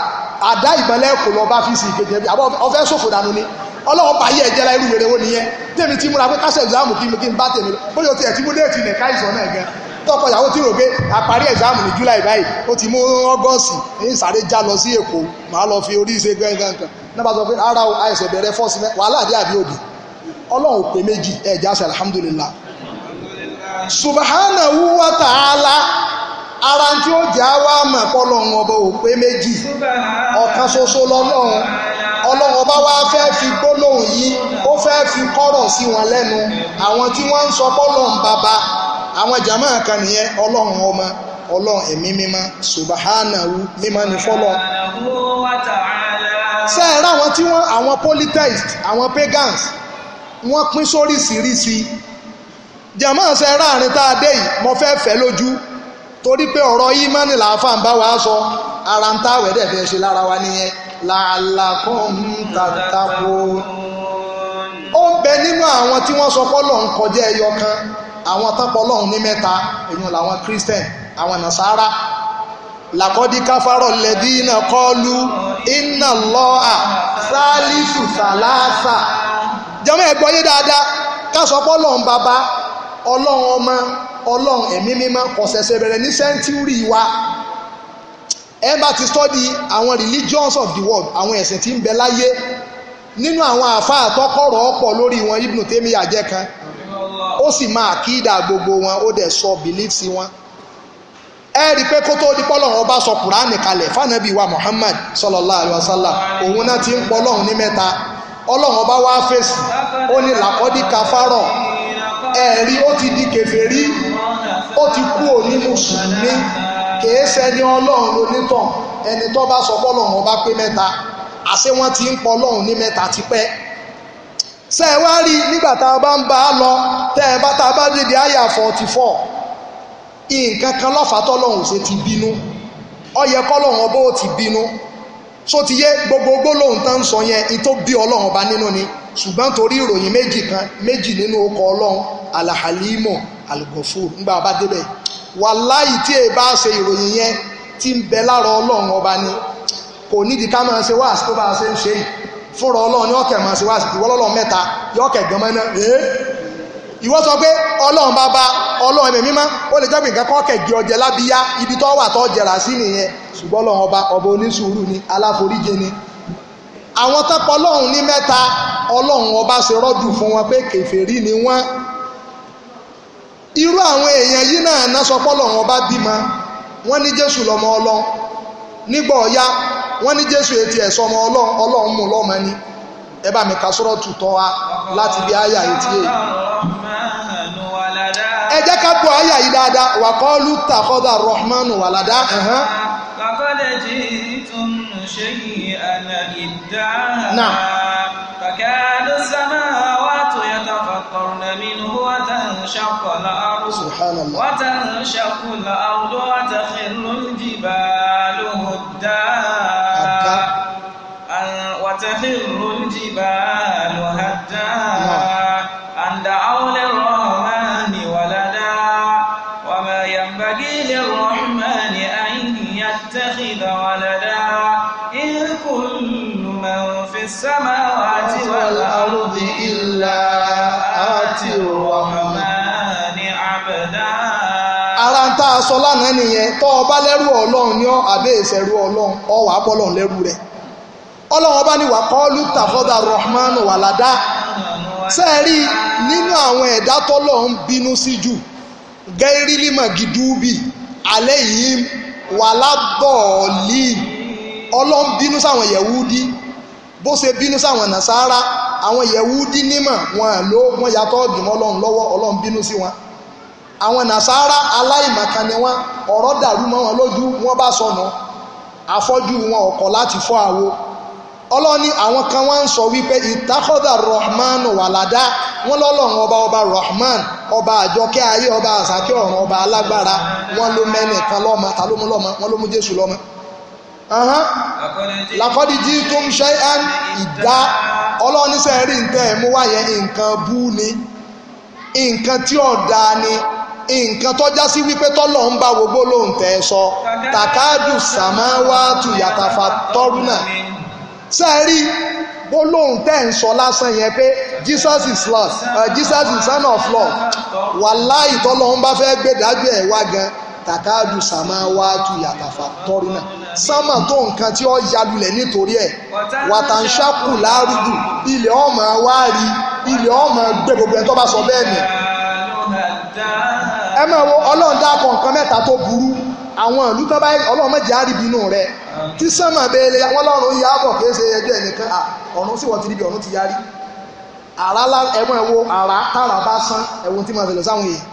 àdá ìbọnlẹ̀ kò lọ bá fi sí ìkejì ẹbí àbọ̀ ọfẹ́ ṣòfò dànù ni ọlọ́wọ́ bá yẹ ẹ̀jẹ̀ la irú wèrè wo nìyẹn tèmi ti múra pé káṣẹ̀ exam kí n bá tèmi lọ bóyá o ti ẹ̀ tí mo déètì nìka ìsọ̀ náà gan tọkọ ìyàwó tí rò pé àparí exam ní July báyìí ó ti mú August ní sáré já lọ sí Èkó màá lọ fi orí ṣe gángan náà bá sọ pé ara àìsàn bẹ̀rẹ̀ 4 semester wàhálà dé àbí òdì ọlọ́run pé méjì ẹ̀já ṣe alhamdulillah subhanahu wa ta'ala ara tí ó jẹ́ àwa mọ̀ pọ́lọ́run ọba ò pé méjì ọ̀kan ṣoṣo lọ́lọ́run ọlọ́run ọba wá fẹ́ fi gbólóhùn yìí ó fẹ́ fi kọ́rọ̀ sí wọn lẹ́nu àwọn tí wọ́n ń sọ pọ́lọ́run bàbá àwọn jàmáà kan nìyẹn ọlọ́run ọmọ ọlọ́run ẹ̀mí mímọ́ subhanahu mímọ́ ní fọ́lọ́ sẹ́ẹ̀rẹ́ àwọn tí wọ́n àwọn polytheists àwọn pagans wọ́n pín sóríṣiríṣi jàmáà sẹ́ẹ̀rẹ́ àárín tá a dé yìí mo fẹ́ fẹ́ lójú torí pé ọ̀rọ̀ ìmánì làáfà ń bá wa sọ ara ń táwẹ̀ dẹ̀ fẹ́ ṣe lára wa nìyẹn làálàkùn tàtàkùn ó ń bẹ nínú àwọn tí wọ́n sọ pọ́lọ̀ ń kọjá ẹyọ kan àwọn tápọ̀lọ̀ ní mẹ́ta èèyàn làwọn Christian àwọn Nasara làkọ́dí káfárọ̀ lẹ́dí iná kọlu iná lọ́à sálísù sàlásà jẹ́mọ́ ẹ̀gbọ́n yé dáadáa ká sọ pọ́lọ̀ ń bàbá ọlọ́run ọmọ ọlọ́run ẹ̀mí mímọ́ kò ṣẹ̀ṣẹ̀ bẹ̀rẹ̀ ní sẹ́ńtúrì wa ẹ bá ti study àwọn religions of the world àwọn ẹ̀sìn tí ń bẹ láyé nínú àwọn àfáà tọ́kọ̀rọ̀ ọ̀pọ̀ lórí wọn Ibn Taymiyyah jẹ́ kan ó sì máa kídà gbogbo wọn ó dẹ̀ sọ beliefs wọn ẹ rí i pé kó tó di pọ́lọ́run ọba sọ Kùránì kalẹ̀ fánàbí wa Muhammad sallallahu alaihi wasallam òun náà ti ń pọ́lọ́run ní mẹ́ta ọlọ́run ọba wá fèsì ó ní làkọ́dí kafárọ̀ ẹ̀rí ó ti di kèfèrí ó ti kú òní mùsùlùmí kìí ṣẹni ọlọ́run lónítàn ẹni tó bá sọ pọ́lọ́run ọba pé mẹ́ta àṣé wọ́n ti ń pọ́ ọlọ́run ní mẹ́ta tipẹ́ ṣe ẹ wá rí nígbà tá a bá ń bá a lọ tẹ́ ẹ bá tá a bá dédé àyà 44 nǹkan kan lọ́fà tọ́lọ́run ṣe ti bínú ó yẹ kọ́lọ́run ọba ó ti bínú so ti yé gbogbo gbólóhùn tán ń sọ yẹn ìtó bí ọlọ́run ọba nínú ni ṣùgbọ́n torí ìròyìn méjì nínú ọkọ̀ ọlọ́run alahalimo alugofur ńgbà bá débẹ̀ wàláì tí èyí bá ṣe ìròyìn yẹn tí ń bẹ lára ọlọ́run ọba ni kò nídìí ká máa ṣe wáàsí tó bá ṣe ń ṣe yìí fúnra ọlọ́run ní ọ̀kẹ́ máa ṣe wáàsí ìwọ́lọ́lọ́ mẹ́ta yọ̀ọ̀kẹ́ gbọ́mọ́ náà ìwọ sọ pé ọlọ́run bàbá ọlọ́run ẹ̀mí mímọ́ ó lè jẹ́ pé nǹkan kọ́kẹ́ gé ọjẹ́ lábíyá ibi tó wà tó jẹrà sí nìyẹn ṣùgbọ́n ọlọ́run ọba onísùúrù ni aláforíjì ni àwọn tọ́pọ̀ ọlọ́run ní mẹ́ta ọlọ́run ọba ṣe rọ́dù fún wọn pé kèfèrí ni wọ́n irú àwọn èèyàn yìí náà ná sọ pé ọlọ́run ọba bímọ wọ́n ní Jésù lọ́mọ ọlọ́run nígbà ọ̀yá wọ́n ní Jésù etí ẹ̀sọ́ ọmọ ọlọ́run mú lọ́mọ ni ẹ bá mi ka sọ́rọ́ tutọ́ wa láti bí àyà etí èyí ẹ jẹ́ ká gbọ́ àyà yìí dáadáa wà kọ́ lù tàkọ́dà Rahman wàládá لقد جئتم شيئا إدا فكاد السماوات يتفطرن منه وتنشق الأرض وتخر الجبال هدا أن دعوا للرحمن ولدا وما ينبغي للرحمن أن يتخذ ولدا إن كل من في السماوات والأرض إلا آتي الرحمن عبدا ara ń tá a sọ lánàá nìyẹn tó o bá lẹ́rù ọlọ́run ní ọ́ àbẹ́ ìṣẹ̀rù ọlọ́run ọ wà á bọ́ ọlọ́run lẹ́rù rẹ̀ ọlọ́run ọba ní wà kọ́ọ́lù tàfọ́dà Rahman wàládá sẹ́ẹ̀rí nínú àwọn ẹ̀dá tọ́lọ́run bínú sí jù gẹ́rílímọ̀ gidúbì alẹ́ yìí wàlábọ̀ọ̀lì ọlọ́run bínú sáwọn yẹ̀wúdí bó ṣe bínú sáwọn nàṣàrà àwọn yẹ̀wúdí nímọ̀ wọn yàtọ̀ ọ̀gbìmọ̀ ọlọ́run lọ́wọ́ ọlọ́run bínú sí wọn àwọn nàṣàrà aláìmọ̀kan ni wọn ọ̀rọ̀ dàrú mọ́ wọn lójú wọn bá sọnù afọ́jú wọn ọkọ̀ láti fọ́ àwo ọlọ́ni àwọn kan wọ́n ń sọ wípé ìtàkọ́dà Rahman wàládá wọ́n lọ́lọ́run ọba Rahman ọba àjọkẹ́ ayé ọba àsàkẹ́ ọ̀run ọba alágbára wọ́n ló mẹ́nìkan lọ́mọ ta ló mú lọ́mọ wọ́n ló mú Jésù lọ́mọ. làkọ́díjì tó ń ṣe án ìdá ọlọ́níṣẹ́ rí nǹkan ẹ̀mú wáyé nǹkan bú ni nǹkan tí ọ̀dà ni nǹkan tó já sí wípé tọ́lọ̀ ń bá gbogbo lóhùn tẹ́ sọ takádù sàmáwátù yàtàfà tọ́rùnà sẹ́ẹ̀rí gbólóhùn tẹ́ ń sọ lásán yẹn pé Jesus is Lord Jesus is son of Lord wàláhì tọ́lọ̀ ń bá fẹ́ gbé dájú ẹ̀ wá gan takádù sàmáwátù yàtàfà tọ́rùnà sánmà tó nǹkan tí ó yalulẹ̀ nítorí ẹ̀ wàtàǹṣàkù lárúdù ilẹ̀ ọmọ wá rí ilẹ̀ ọmọ gbé gbogbo ẹ̀ tó bá sọ bẹ́ẹ̀ ni ẹ máa wo ọlọ́run dákọ̀ nǹkan mẹ́ta tó burú àwọn ìlú tó bá ọlọ́run mẹ́jẹ àríbínú rẹ̀ tí sánmà bẹ́ẹ̀lẹ̀ àwọn ọlọ́run yà bọ̀ kìí ṣe ẹjọ́ ẹnìkan ọ̀run sì wọ́n ti ríbi ọ̀run ti yarí àrá ẹ̀wọ̀n ẹ̀wọ̀ àrá tára bá sán ẹ̀wọ̀n tí máa fẹ̀lẹ̀ sáwọn èèyàn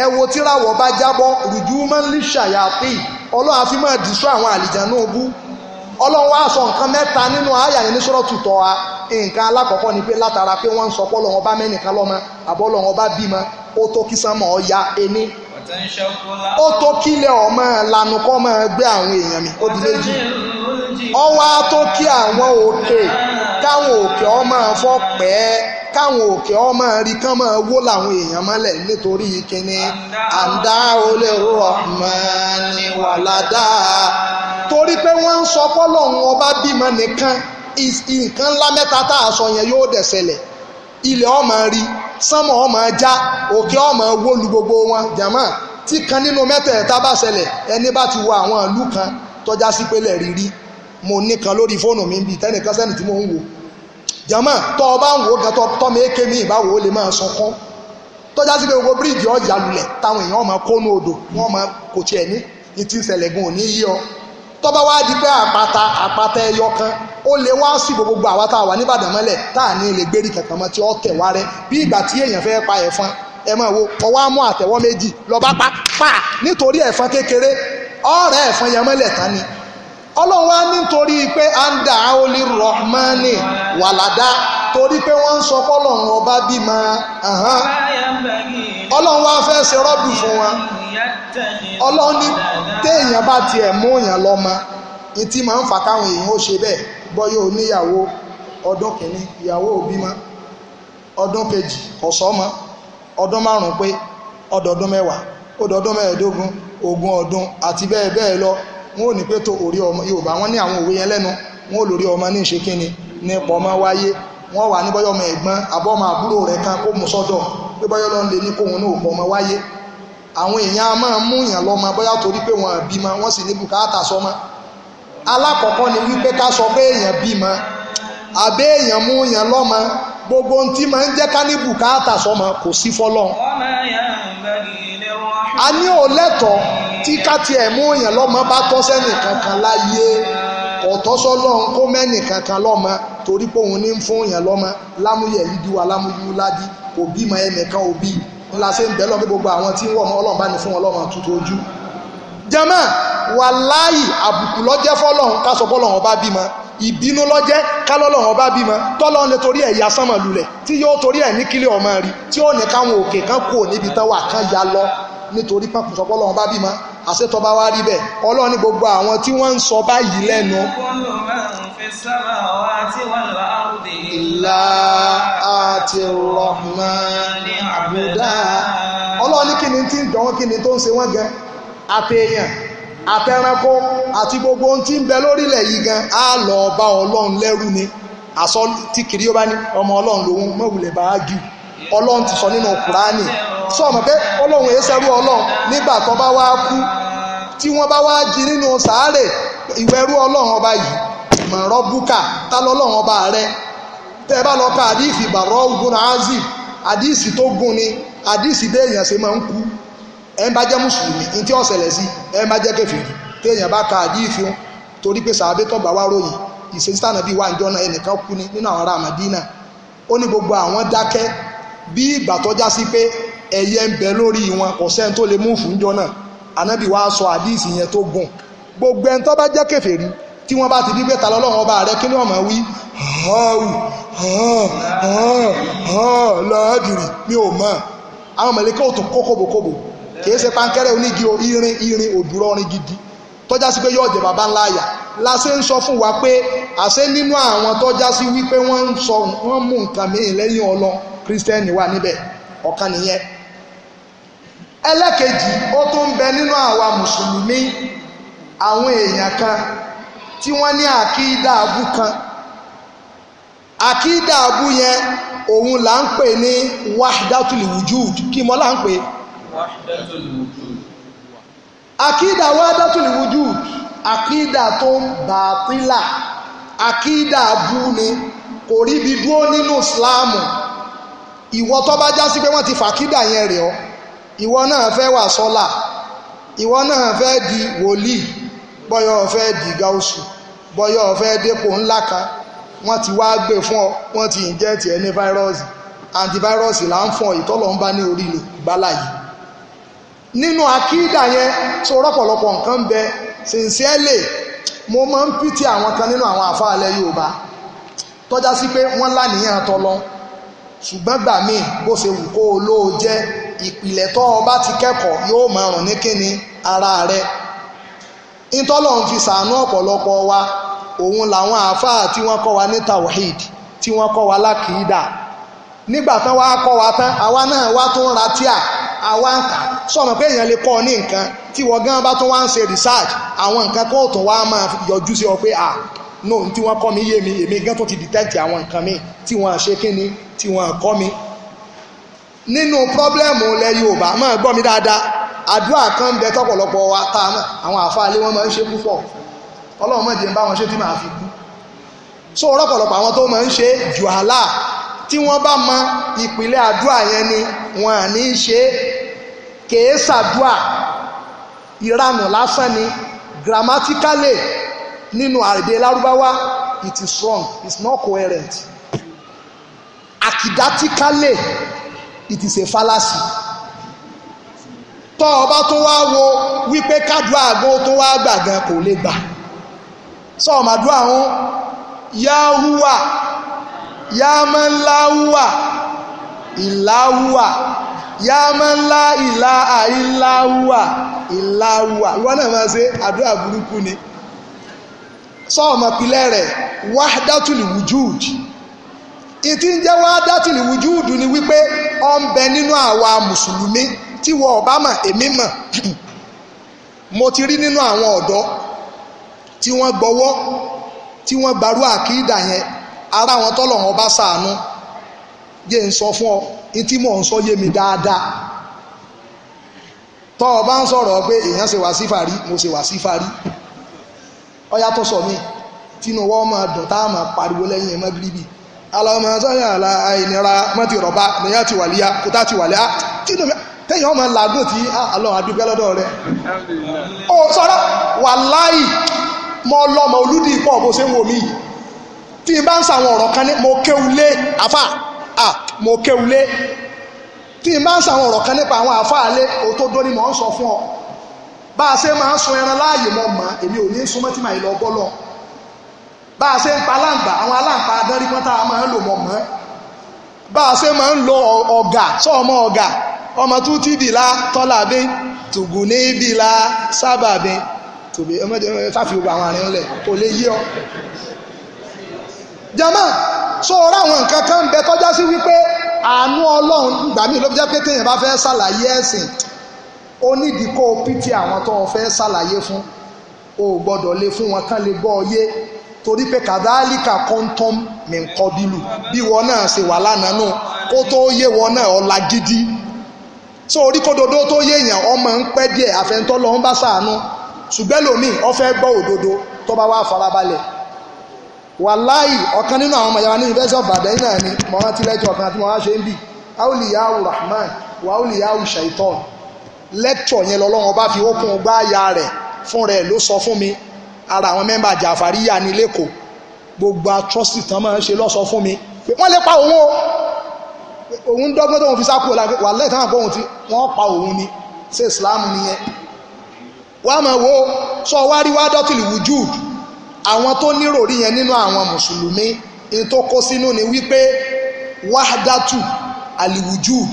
ẹ̀wọ̀ tíráwọ̀ bá jábọ́ rùjú máa ń lè ṣàyàpé ọlọ́run àfi máa dìṣọ́ àwọn àlìjànú bú ọlọ́run wá sọ nǹkan mẹ́ta nínú àyà yẹn ní Suratu Taha nǹkan alákọ̀ọ́kọ́ ni pé látara pé wọ́n ń sọ pọ́lọ́ wọn bá mẹ́nìkan lọ́mọ àbọ́lọ́ wọn bá bímọ ó tó kí sánmọ̀ ọ̀ya ení ó tó kílẹ̀ ọmọ lanu kọ́ mọ́ gbé àwọn èèyàn mi ó di méjì ọwọ́ á tó kí àwọn òkè káwọn òkè ọmọ fọ́ pẹ́ káwọn òkè ọmọ rí kán mọ́ wó làwọn èèyàn mọ́lẹ̀ nítorí kíní àǹdá olè Rahmani wàládà torí pé wọ́n ń sọ pọ́lọ́hún ọba bímọ nìkan nǹkan ńlá mẹ́ta tá a sọ yẹn yóò dẹ̀ ṣẹlẹ̀ ilẹ̀ ọmọ rí sánmọ̀ ọmọ já òkè ọmọ wólu gbogbo wọn jàmọ́ tí kan nínú mẹ́tẹ̀ẹ̀ta bá ṣẹlẹ̀ ẹni bá ti wọ àwọn ìlú kan tọ́já sí pélé rírí mo nìkan lórí fóònù mi bíi tẹ́nìkan sẹ́ni tí mo ń wò jàmọ́ tọ́ ọ bá ń wò gan tọ́ mi éké mi ìbáwò ó lè máa sọkún tọ́já sí pé gbogbo bíríìjì ọjà lulẹ̀ táwọn èèyàn ọmọ kónú odò wọn ọmọ kò tiẹ̀ ní ìtì ìṣẹ̀lẹ̀ gan ò ní yí ọ tọ́ba wá di pé àpáta ẹyọ kan ó lè wá sí gbogbo àwa tá a wà níbàdàn mọ́lẹ̀ tá a ní ilé gbérí kankan mọ́ tí ó tẹ̀ wá rẹ bí ìgbà tí èèyàn fẹ́ pa ẹ̀fọn ẹ máa wo ọwọ́ á mú àtẹ̀wọ́ méjì lọ́ba pa nítorí ẹ̀fọn kékeré ọ̀rẹ́ ẹ̀fọn yẹn mọ́lẹ̀ tán ni ọlọ́run wá nítorí pé àǹdà olè Rahmani wàládá torí pé wọ́n ń sọ pọ́lọ́run ọba bímọ ọlọ́run wá fẹ́ ṣe rọ́bì fún wọn ọlọ́run ní téèyàn bá tiẹ̀ mú èèyàn lọ́mọ ní tí máa ń fà káwọn èèyàn ó ṣe bẹ́ẹ̀ bọ́yọ̀ oníyàwó ọdún kìíní ìyàwó òbí mọ́ ọdún kejì ọ̀sọ́mọ́ ọdún márùn-ún pé ọdọọdún mẹ́wàá ọdọọdún mẹ́ẹ̀ẹ́dógún ogún ọdún àti bẹ́ẹ̀ bẹ́ẹ̀ lọ wọn ò ní pé tó orí ọmọ Yorùbá wọn ní àwọn òwe yẹn lẹ́nu wọn ò lórí ọmọ ní ìṣe kíni nípa ọmọ wáyé wọn wà ní bọ́yọ̀ ọmọ ẹ̀gbọ́n àbọ́mọ àbúrò rẹ̀ kan kó mú sọ́dọ̀ pé bọ́yọ̀ lọ́n lè ní kóhun náà pọ̀ ọmọ wáyé àwọn èèyàn a máa mú èèyàn lọ́mọ bóyá torí pé wọ́n bímọ wọ́n sì ní bùkátà sọ́mọ alákọ̀ọ́kọ́ ni wípé ká sọ pé èèyàn bímọ àbẹ́ èèyàn mú èèyàn lọ́mọ gbogbo ohun tí máa ń jẹ́ ká ní bùkátà sọ́mọ kò sí fọ́lọ́run a ní ò lẹ́tọ̀ọ́ tí ká tiẹ̀ mú èèyàn lọ́mọ bá tọ́ sẹ́nì kankan láyé ọ̀tọ́ sọ́lọ́run kó mẹ́nì kankan lọ́mọ torí pé òun ní ń fún èèyàn lọ́mọ lámúyẹ̀ lídìí wa lámúyú ládìí kò bímọ ẹnìkan òbí ńlá ṣe ń bẹ̀ lọ́mọ gbogbo àwọn tí ń wọ̀ ọlọ́run bá ní fún ọlọ́run tuntun ojú jàmáà wàláhì àbùkù lọ́jẹ́ fọ́lọ́run ká sọ fọ́lọ́run ọba bímọ ìbínú lọ́jẹ́ ká lọ́lọ́run ọba bímọ tọ́lọ́run lè torí ẹ̀ ya sánmọ̀ lulẹ̀ tí yóò torí ẹ̀ ní kílẹ̀ ọmọ rí tí ó ní káwọn òkè kan kú níbi tán wà kán ya lọ nítorí pápá sọ fọ́lọ́run ọba bímọ àṣetọ́ bá wá rí bẹ́ẹ̀ ọlọ́run ní gbogbo àwọn tí wọ́n ń sọ báyìí lẹ́nu ìlà àti Rahmani àbúdá ọlọ́run ní kíni tí ń jọ wọ́n kíni tó ń ṣe wọ́n gan àtẹ̀yàn àtẹranko àti gbogbo ohun tí ń bẹ lórílẹ̀ yìí gan á lọ bá ọlọ́run lẹ́rú ni àsọ tí kiri ó bá ní ọmọ ọlọ́run lòun mọ̀wùlẹ̀ bá ágì ọlọ́run ti sọ nínú Kùránì sọ ọmọ pé ọlọ́run èé sẹ́rú ọlọ́run nígbà tó bá wá kú tí wọ́n bá wá jí nínú sàárè ìwẹ̀rú ọlọ́run ọba yìí mọ̀rọ̀ búkà tá lọ́lọ́run ọba rẹ tẹ́ ẹ bá lọ ka àdíìsì bàrọ̀ ogun azib àdíìsì tó gùn ni àdíìsì béèyàn ṣe máa ń kú ẹ ń bá jẹ́ mùsùlùmí ní tí ó ṣẹlẹ̀ sí ẹ ń bá jẹ́ kèfèrí téèyàn bá ka àdíìsì torí pé sàábé tó gbà wá ròyìn ìṣesí tànàbí wà níjọ́ náà ẹnìkan kú ní nínú àwọn ará Mádínà ó ní gbogbo àwọn dákẹ́ bí ìgbà tó já sí pé ẹyẹ ń bẹ lórí wọn kò sẹ́ni tó lè mú fún jọ náà ànábì wá sọ àdíìsì yẹn tó gùn gbogbo ẹni tó bá jẹ́ kèfèrí tí wọ́n bá ti bí pé ta lọ́lọ́run ọba rẹ kí ni ọmọ wí lọ́ọ̀dìrì mi ò mọ̀ àwọn mẹ̀lẹ́kẹ́ ò tún kó kòbòkòbò kìí ṣe pankẹ́rẹ́ onígi irin òdúrọ̀ orin gidi tọ́já sí pé yóò jẹ bàbá ńlá àyà láṣẹ ń sọ fún wa pé àṣẹ nínú àwọn tọ́já sí wípé wọ́n mú nǹkan mìíràn lẹ́yìn ọlọ kírísítẹ́nì wà níbẹ̀ ọ̀kan nìyẹn ẹlẹ́kejì ó tún ń bẹ nínú àwa mùsùlùmí àwọn èèyàn kan tí wọ́n ní àkídà abú kan àkídà abú yẹn òun là ń pè ní wahdatul wujud kí mọ́ là ń pè wahdatul wujud àkídà wahdatul wujud àkídà tó ń bàtílà àkídà abú ni kò rí bí dúró nínú ìsìláàmù ìwọ tó bá já sí pé wọ́n ti fàkídà yẹn rẹ̀ ọ́ ìwọ náà fẹ́ wà sọ́là ìwọ náà fẹ́ di wòlíì bọ́yọ̀ fẹ́ di gáúsù bọ́yọ̀ fẹ́ dépò ńlá kan wọ́n ti wá gbé fún ọ wọ́n ti inject ẹ ní fáírọ́ọ̀sì antivirọ́ọ̀sì là ń fún ọ ìtọ́lọ̀ ń bá ní orí ìlú gbálàyé nínú àkídà yẹn tó rọ́pọ̀lọpọ̀ nǹkan ń bẹ sincerely mo máa ń pìtì àwọn kan nínú àwọn àfáàlẹ̀ Yorùbá tọ́já sí pé wọ́n láníyàn tọ́lọ́ ṣùgbọ́n gbà míì bó ṣe wù kó o lóo jẹ́ ìpìlẹ̀ tó o bá ti kẹ́kọ̀ọ́ yóò máa rùn ní kíni ara rẹ̀ ìtọ́lọ̀ ń fi sàánú ọ̀pọ̀lọpọ̀ wa òun làwọn àáfàá tí wọ́n kọ́ wa ní tawhid tí wọ́n kọ́ wa lákìídà nígbà tán wá kọ́ wa tán àwa náà wá tún ra tíà àwa ń kà sọ̀rọ̀ pé èèyàn lè kọ́ ọ ní nǹkan tí wọ́n gan bá tún wá ń ṣe research àwọn nǹkan kó tún wá máa yọjú sí ọ pé no tí wọ́n kọ́ mi yé mi èmi gan tó ti detect àwọn nǹkan mi tí wọ́n ṣe kíni tí wọ́n kọ́ mi nínú pọ́blẹ́mù ilẹ̀ Yorùbá máa gbọ́ mi dáadáa àdúrà kan ń bẹ tọ́pọ̀lọpọ̀ wa tá àwọn àfáàlé wọn máa ń ṣe púpọ̀ Ọlọ́run má jẹ́ ń bá wọn ṣe tí màá fi kú so rọ́pọ̀lọpọ̀ àwọn tó máa ń ṣe jùhálà tí wọ́n bá mọ ìpìlẹ̀ àdúrà yẹn ni wọn à ní ṣe kèé ṣàdúrà ìranù lásán ni grammatically nínú àrèdè lárúbáwá it is wrong it's not coherent akidatically it is a fallacy tọ́ ọba tó wá wo wípé kádùá àgbọn tó wá gbàgán kò lè gbà sọ ọmọdúrà wọn yahuwa yamanláhuwa ìláhuwa yamanlá ìlà ìláhuwa ìláhuwa ìwọ náà máa ṣe àdúrà burúkú ni sọ ọmọpìlẹ̀ rẹ̀ wahdatul wujud ìtí ń jẹ́ wahdatul wujud ni wípé ó ń bẹ nínú àwa mùsùlùmí tí wọ́n ọ̀bá mọ̀ èmi mọ̀ mo ti rí nínú àwọn ọ̀dọ́ tí wọ́n gbọ́wọ́ tí wọ́n gbarú àkídà yẹn ara wọn tọ́lọ̀ wọn bá ṣàánú jẹ́ ń sọ fún ọ ní tí mò ń sọ yé mi dáadáa tọ́ ọ bá ń sọ̀rọ̀ pé èèyàn ṣe wà sífàrí mo ṣe wà sífàrí ọyá tó sọ mí tínú wọ́n máa dùn tá a máa pariwo lẹ́yìn ẹ̀mọ́ gíríbì alọ́mọ sọ́yìn àlà àìnira mọ́tì rọ̀bá nìyẹn ti wàlíyá kó tá ti wàlíyá tínú tẹ́yìn ọmọ làágùn tí Ọlọ́run adúgbẹ́ lọ́dọ̀ rẹ̀ ó sọ́rọ̀ wàláì mọ́ lọ́mọ olúdí pọ̀ bó ṣe ń wò mí tí n bá ń sàwọn ọ̀rọ̀ kan ní mo kéwulé àfà mo kéwulé tí n bá ń sàwọn ọ̀rọ̀ kan nípa àwọn àfà alẹ́ o tó dó ní mọ̀ ń sọ fún ọ bá a ṣe máa ń sun ẹran láàyè mọ́ mọ́ èmi ò ní súnmọ́ tí màá lọ bọ́lọ̀ bá a ṣe ń pa aláǹgbà àwọn aláǹpa adánrí pọ́n tá a máa ń lò mọ́ mọ́ bá a ṣe máa ń lo ọ̀gà sọ ọmọ ọ̀gà ọmọ tó ti bìlá tọ́làbí tùgù ní bìlá sábàbí tòbí ọmọdé fàfi gbogbo àwọn àrin ńlẹ̀ kò lè yí ọ. jama sọ ọ̀rọ̀ àwọn nǹkan kan ń bẹ tọ́já sí wípé àánú Ọlọ́run ìgbà míì ló fi jẹ́ pé téèyàn bá fẹ́ ṣàlàyé ẹ̀sìn ó nídìí kó o pìtì àwọn tó o fẹ́ ṣàlàyé fún o gbọ́dọ̀ lè fún wọn kán lè gbọ́ ọ yé torí pé kàdálíkà kọ́ńtọ́m mìǹkọ́bílù bí wọn náà ṣe wà lánàá nù kó tó yé wọn náà ọ̀la gidi so orí kódodo tó yé èèyàn ọmọ ń pẹ́ díẹ̀ àfẹ́ntọ́ lọ ń bá ṣàánú ṣùgbẹ́ lómi ọ fẹ́ gbọ́ òdodo tó bá wá farabalẹ̀ wàláì ọ̀kan nínú àwọn ọmọ yàrá ní University of Ibadan náà ni mo rántí lẹ́jọ́ ọ̀kan tí mo wá ṣe ń bì auliyahu rahman wa auliyahu shaitan lẹ́kṣọ̀ yẹn lọ́lọ́run bá fi ókun gbá ya rẹ̀ fún rẹ̀ ló sọ fún mi ara àwọn mẹ́mbà jàfàríyà ní lẹ́kọ̀ọ́ gbogbo atrocity tán máa ń ṣe lọ́sọ fún mi pé wọ́n lè pa òun o òun dọ́gbọ́n tó wọn fi sákò wà lẹ́yìn táwọn àpọ̀ tí wọ́n pa òun ni ṣe Islam nìyẹn wọ́n á máa wo sọ wárí wá dọ́tìlì wujud àwọn tó níròrí yẹn nínú àwọn mùsùlùmí in tó kó sínú ni wípé wáhdátù aliwujud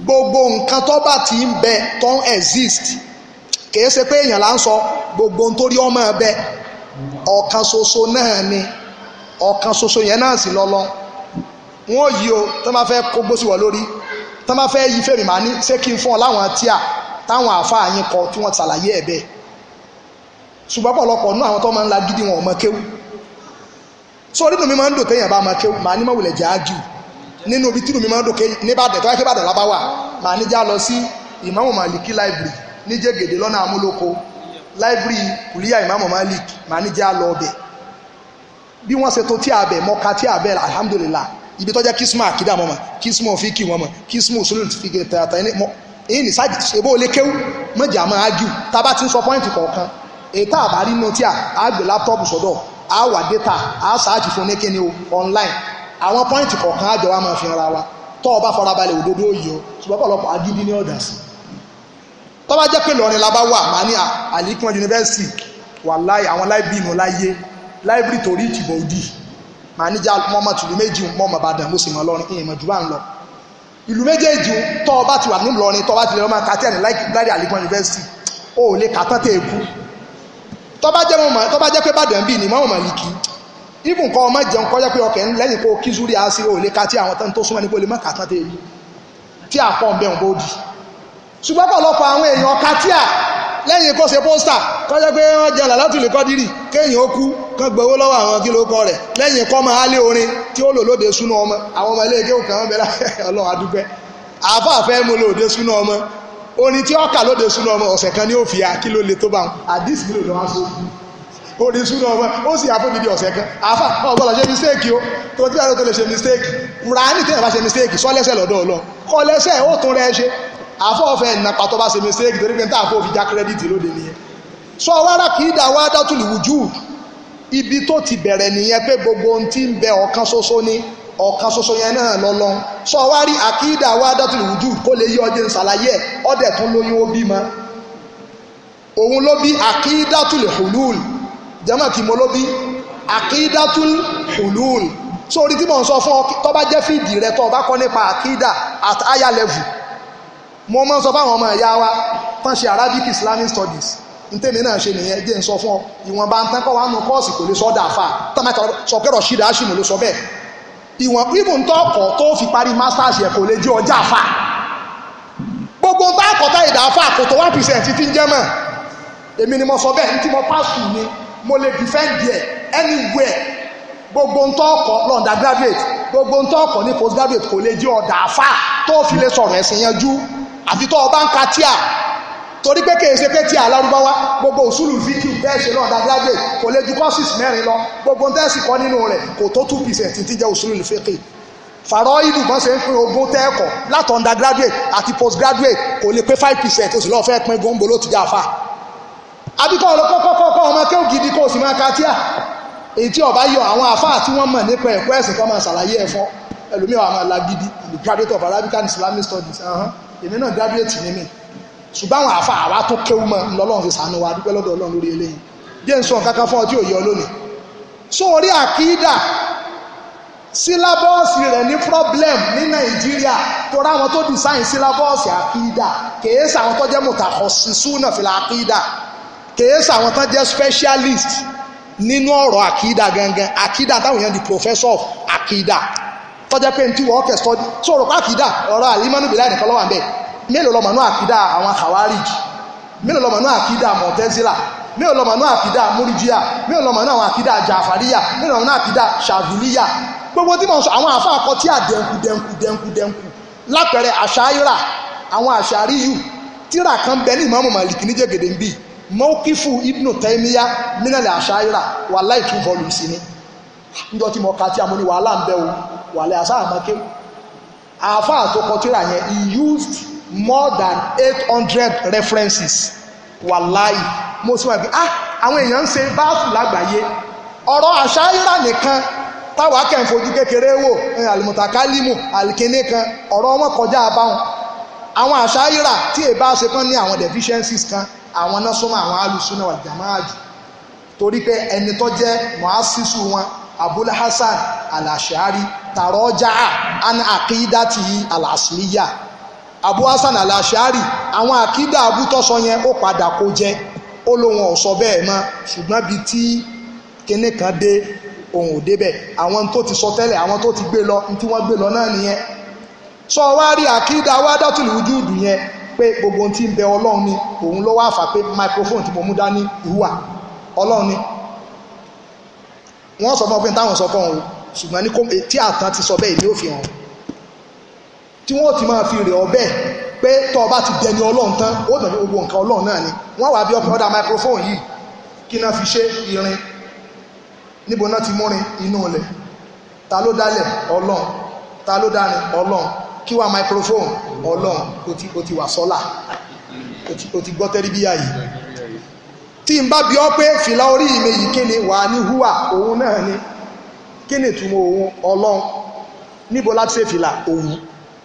gbogbo nǹkan tó bá ti ń bẹ tó ń exist kìí ṣe pé èèyàn là ń sọ gbogbo nítorí ọmọ ẹbẹ ọ̀kan ṣoṣo náà ni ọ̀kan ṣoṣo yẹn náà sì lọ́lọ́ wọn yí o tó máa fẹ́ kó gbósì wọ̀ lórí tó máa fẹ́ yí fèmí màá ní ṣé kí n fún ọ láwọn tíà táwọn àáfàá yín kọ tí wọ́n ṣàlàyé ẹ̀ bẹ́ẹ̀ ṣùgbọ́n pọ̀lọpọ̀ nú àwọn tó máa ń la gidi wọn ò mọ kéwú so nínú mi máa ń dò téèyàn bá mọ kéwú màá ní mọ̀wùlẹ̀ jẹ́ ágìw nínú ibi tínú mi máa ń dò níbàdàn tó wáyé kébàdàn lábá wà màá ní já lọ sí Ìmáàmù Màlìkí library ní Jẹ́gẹ̀dẹ̀ lọ́nà Amúlòkó library kùlíyà Ìmáàmù Malik màá ní já lọ ọbẹ̀ bí wọ́n ṣe tó tí abẹ mọ́ka tí abẹ alhamdulillah ibi tó jẹ́ kísmù àkídà mọ́mọ́ kísmù fíkì wọn mọ́ kísmù sólùtì fíkì tààtà ní mọ́ èyí ní sáàjì ṣebó lè kéwú mọ́jà máa ágìw tá a bá ti ń sọ pọ́ìntì kọ̀ọ̀kan èyí tá a bá rí inú tí a gbé láptọ́ọ̀pù sọ́dọ̀ a wà data a sáàjì fún oníkíni online àwọn pọ́ìntì kọ̀ọ̀kan àjọ wa máa fi ara wa tọ́ ọ bá farabalẹ̀ òdodo òye o ṣùgbọ́n pọ̀lọpọ̀ agídí ní ọ̀dà sí tọ́ bá jẹ́ pé lọ́rin la bá wà máa ní Alikun University wàláhì àwọn láìbírì nù láyé láìbírì torí ìtìbọ̀ òdì máa níjà mọ́mọ́ tìlú méjì mọ́mọ́ Ìbàdàn mo sì mọ́ lọ́rin ìyẹn mọ̀jú bá ń lọ ìlú méjèèjì tọ́ ọ bá ti wà ní lọ́rin tọ́ ọ bá ti lè lọ́ máa ka tẹ́ẹ̀nì láìbírì Alikun University ó lè kà tán tẹ́ èkú tọ́ bá jẹ́ pé Ìbàdàn bíi ní mọ́mọ́ Màlìkì ibùn kọ́ ọmọ jẹun kọjá pé ọkẹ̀ lẹ́yìn kó kí zúrí àásí ò lè ka tí àwọn tán tó súnmọ́ ní pé olè mọ́kà tán tẹ́ tí àpọ̀ ń bẹ̀rùn bó dì ṣùgbọ́n pọ̀lọpọ̀ àwọn èèyàn katíà lẹ́yìn kó ṣe pósítà kọjá pé wọ́n jẹ́ làlátù lè kọ́dírì kéèyàn ó kú kán gbowó lọ́wọ́ àwọn kí ló kọ rẹ̀ lẹ́yìn kọ́ máa lé orin tí ó lò lóde súnú ọmọ àwọn ọmọ ilé ìkéwù kan bẹ̀rẹ̀ Ọlọ́run adúpẹ́ àfáàfẹ́ mú lòde súnú ọmọ orin tí ó kà lóde súnú ọmọ ọ̀sẹ̀ kan ní ó fi kí ló le tó bá wọn àdìsí nílò lọ́wọ́ sókú orí súnú ọmọ ó sì àfódìdí ọ̀sẹ̀ kan àfà ọgbọ́dọ̀ ṣe mistake o tó tí wọ́n tó lè ṣe mistake ràánì tí wọ́n bá ṣe mistake sọ lẹ́sẹ̀ lọ́dọ̀ Ọlọ́run kọ́ lẹ́sẹ̀ ó tún rẹ ṣe àfọ́ ọ̀fẹ́ ìnapa tó bá ṣe mistake torí pé ní táàfó fi já credit lóde nìyẹn sọ wára kì í dà wá dátùlù wùjú ibi tó ti bẹ̀rẹ̀ nìyẹn pé gbogbo ohun tí ń bẹ ọ̀kan ṣoṣo ní ọ̀kan ṣoṣo yẹn náà lọ́lọ́run sọ wá rí àkídà wá dátùlù wùjú kó lè yí ọdẹ ṣàlàyé ọdẹ tún lóyún ó bímọ òun ló bí àkídàtùlù hulul jẹ́mọ̀ kí mo ló bí àkídàtul hulul sórí tí mo ń sọ fún ọ tó bá jẹ́ fíìdì rẹ tó bá kọ́ nípa àkídà at higher level mo máa ń sọ fáwọn ọmọ ìyá wa tán ṣe Arabic Islamic Studies ntẹ́mi náà ṣe nìyẹn jẹ́ ń sọ fún ọ ìwọ̀nba ń tán kọ́ wá nù kọ́ọ̀sì kò lè sọ ọ́dà àfà tọ́mátà sọ pé Rashid Hashim ló sọ bẹ́ẹ̀ ìwọ̀n ibùn tó ọkọ̀ tó fi parí masters yẹ kò lè jẹ́ ọjà àfà gbogbo ń bá àkọ́tà ìdá àfà kò tó 1% ti ń jẹ́ mọ́ èmi ni mo sọ bẹ́ẹ̀ ní tí mo pass through ni mo lè defend there anywhere gbogbo ń tọ́ọ̀kọ́ lọ́ndà graduate gbogbo ń tọ́ọ̀kọ́ ní postgraduate kò lè jẹ́ ọ̀dà àfà tó fi lè sọ̀rọ̀ ẹ̀sìn yanjú àfi tó ọba ń ka tíà torí pé kèé ṣe pé tíà alárúbáwá gbogbo òṣùlù fíkì bẹ́ẹ̀ ṣe lọ́ndà graduate kò lè ju courses 4 lọ gbogbo ń tẹ́sì kọ́ nínú rẹ̀ kò tó 2% tí jẹ́ òṣùlù fíkì fàrọ̀ ìlú bọ́n ṣe ń pín ogún tẹ́ẹ̀kọ́ láti undergraduate àti postgraduate kò lè pé 5% oṣù lọ́ọ́ fẹ́ pín gbòǹgbò ló ti jẹ́ àfà àbíkọ́ ọlọ́kọ́kọ́kọ́ ọmọ kéwù gidi kó o sì máa ka tíà èyí tí ọba yọ àwọn àfáà tí wọ́n mọ̀ nípa ẹ̀kọ́ ẹ̀sìn kan máa ṣàlàyé ẹ̀fọ́ ẹlòmíràn àwọn alágídí the graduate of Arabic and Islamic Studies èmi náà graduate ní mi ṣùgbọ́n àwọn àfáà àwa tó kéwù mọ́ lọ́lọ́run fi ṣàánú wa dúpẹ́ lọ́dọ̀ Ọlọ́run lórí eléyìí jẹ́ ń sọ kankan fún ọ tí ò yọ lónìí sórí àkídà sílábọ́ọ̀sì rẹ̀ ní problem ní Nàìjíríà tó ráwọn tó design sílábọ́ọ̀sì àkídà kèé sàwọn tó jẹ́ mutakhasisuna fil àkídà kèésà àwọn tán jẹ́ specialist nínú ọ̀rọ̀ àkídà gangan àkídà táwọn èèyàn di professor of àkídà tọ́jẹ́ pé tí wọ́n kẹ́ study sọ̀rọ̀ pé àkídà ọ̀rọ̀ àlímánù bìlá nìkan lọ́wọ́ àbẹ́ mélòó lọ́mọ náà àkídà àwọn Khawarij mélòó lọ́mọ náà àkídà Mu'tazila mélòó lọ́mọ náà àkídà Murji'a mélòó lọ́mọ náà àwọn àkídà Ja'fariyya mélòó lọ́mọ náà àkídà Shadhiliyya gbogbo tí mo sọ àwọn àfa àkọ tí àdẹ̀nkù lápẹẹrẹ àṣàyíra àwọn àṣàríyù tíra kan bẹ ní Ìmáàmù Màlìkì ní jẹ́gẹ̀dẹ̀ ń bì mọ́kífù Ibnu Taymiya mínàlẹ̀ àṣàyíra wàláhì 2 volumes ni níjọ́ tí mo ka tí a mọ́ ní wàhálà ń bẹ́ o wàlẹ̀ àṣà àmọ́ké àfa àtọkọ tíra yẹn he used more than 800 references wàláhì mo sì wọ́n pé àwọn èèyàn ń ṣe báàfù lágbàáyé ọ̀rọ̀ àṣàyíra nìkan táwa kẹ́ ń fojú kékeré wò alimutakalimu alikene kan ọ̀rọ̀ wọn kọjá abáwọn àwọn àṣàyíra tí èbá ṣe kán ní àwọn deficiencies kan àwọn náà súnmọ́ àwọn alùsùnà wal jamaa'ah torí pé ẹni tó jẹ́ mu'assisu wọn Abul Hasan al-Ash'ari tàrọ́jà an aqidati al-asliyya Abu Hasan al-Ash'ari àwọn àkídà abútọ́sọ yẹn ó padà kó jẹ́ ó lóun ọ̀sọ́ bẹ́ẹ̀ mọ́ ṣùgbọ́n bíi tí kinní kan dé ohun ò débẹ̀ àwọn tó ti sọ tẹ́lẹ̀ àwọn tó ti gbé lọ tí wọ́n gbé lọ náà nìyẹn sọ wá rí àkídà wahdatul wujud yẹn pé gbogbo ohun tí ń bẹ ọlọ́run ni òun ló wá fà pé microphone tí mo mú dání ìhùwà ọlọ́run ni wọ́n sọ fún ọ pé táwọn sọ fún ọ ṣùgbọ́n ní tí àtàn ti sọ bẹ́ẹ̀ ní òfin hàn tí wọ́n ti máa fi rè ọ bẹ́ẹ̀ pé tọ́ ọba ti dẹni ọlọ́run tán ó dàn ní gbogbo nǹkan ọlọ́run náà ni wọ́n wà bí ọkùnrin ọ̀dà microphone yìí kí náà fi ṣe irin níbo náà ti múrin inú ilẹ̀ ta ló dálẹ̀ ọlọ́run ta ló dárin ọlọ́run kí wá microphone ọlọ́run ó ti wà sọ́là ó ti gbọ́ tẹ́ríbíyà yìí tí n bá bi ọ́ pé fìlà orí mi yìí kí ni wà ní húwà òun náà ni kí ni ìtumọ̀ òun ọlọ́run níbo láti ṣe fìlà òun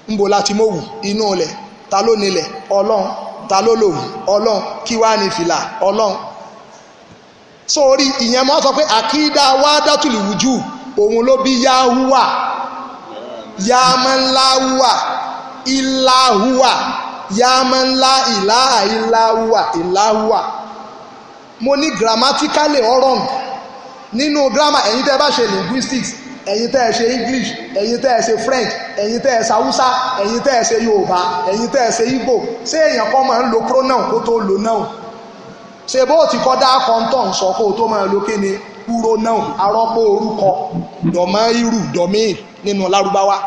níbo láti mọ̀wù inú ilẹ̀ ta ló nílẹ̀ ọlọ́run ta ló lòwù ọlọ́run kí wá ní fìlà ọlọ́run sórí ìyẹn mọ́ sọ pé àkídá wá dátùlì wùjú òun ló bí yahuwa yamanláhuwa ìláhuwa yamanlá ìláhà ìláhuwa mo ní grammatically wrong nínú grammar ẹ̀yin tẹ́ bá ṣe linguistics ẹ̀yin tẹ́ ẹ ṣe English ẹ̀yin tẹ́ ẹ ṣe French ẹ̀yin tẹ́ ẹ ṣe Hausa ẹ̀yin tẹ́ ẹ ṣe Yorùbá ẹ̀yin tẹ́ ẹ ṣe Igbo ṣé èèyàn kan máa ń lo pronoun kó tó lo noun ṣe bó ti kọ́ dá kọ́ńtọ̀n sọ kó tó máa lo kí ni pronoun arọ́pò orúkọ dọ̀mọ́ irú dọ̀míìr nínú Lárúbáwá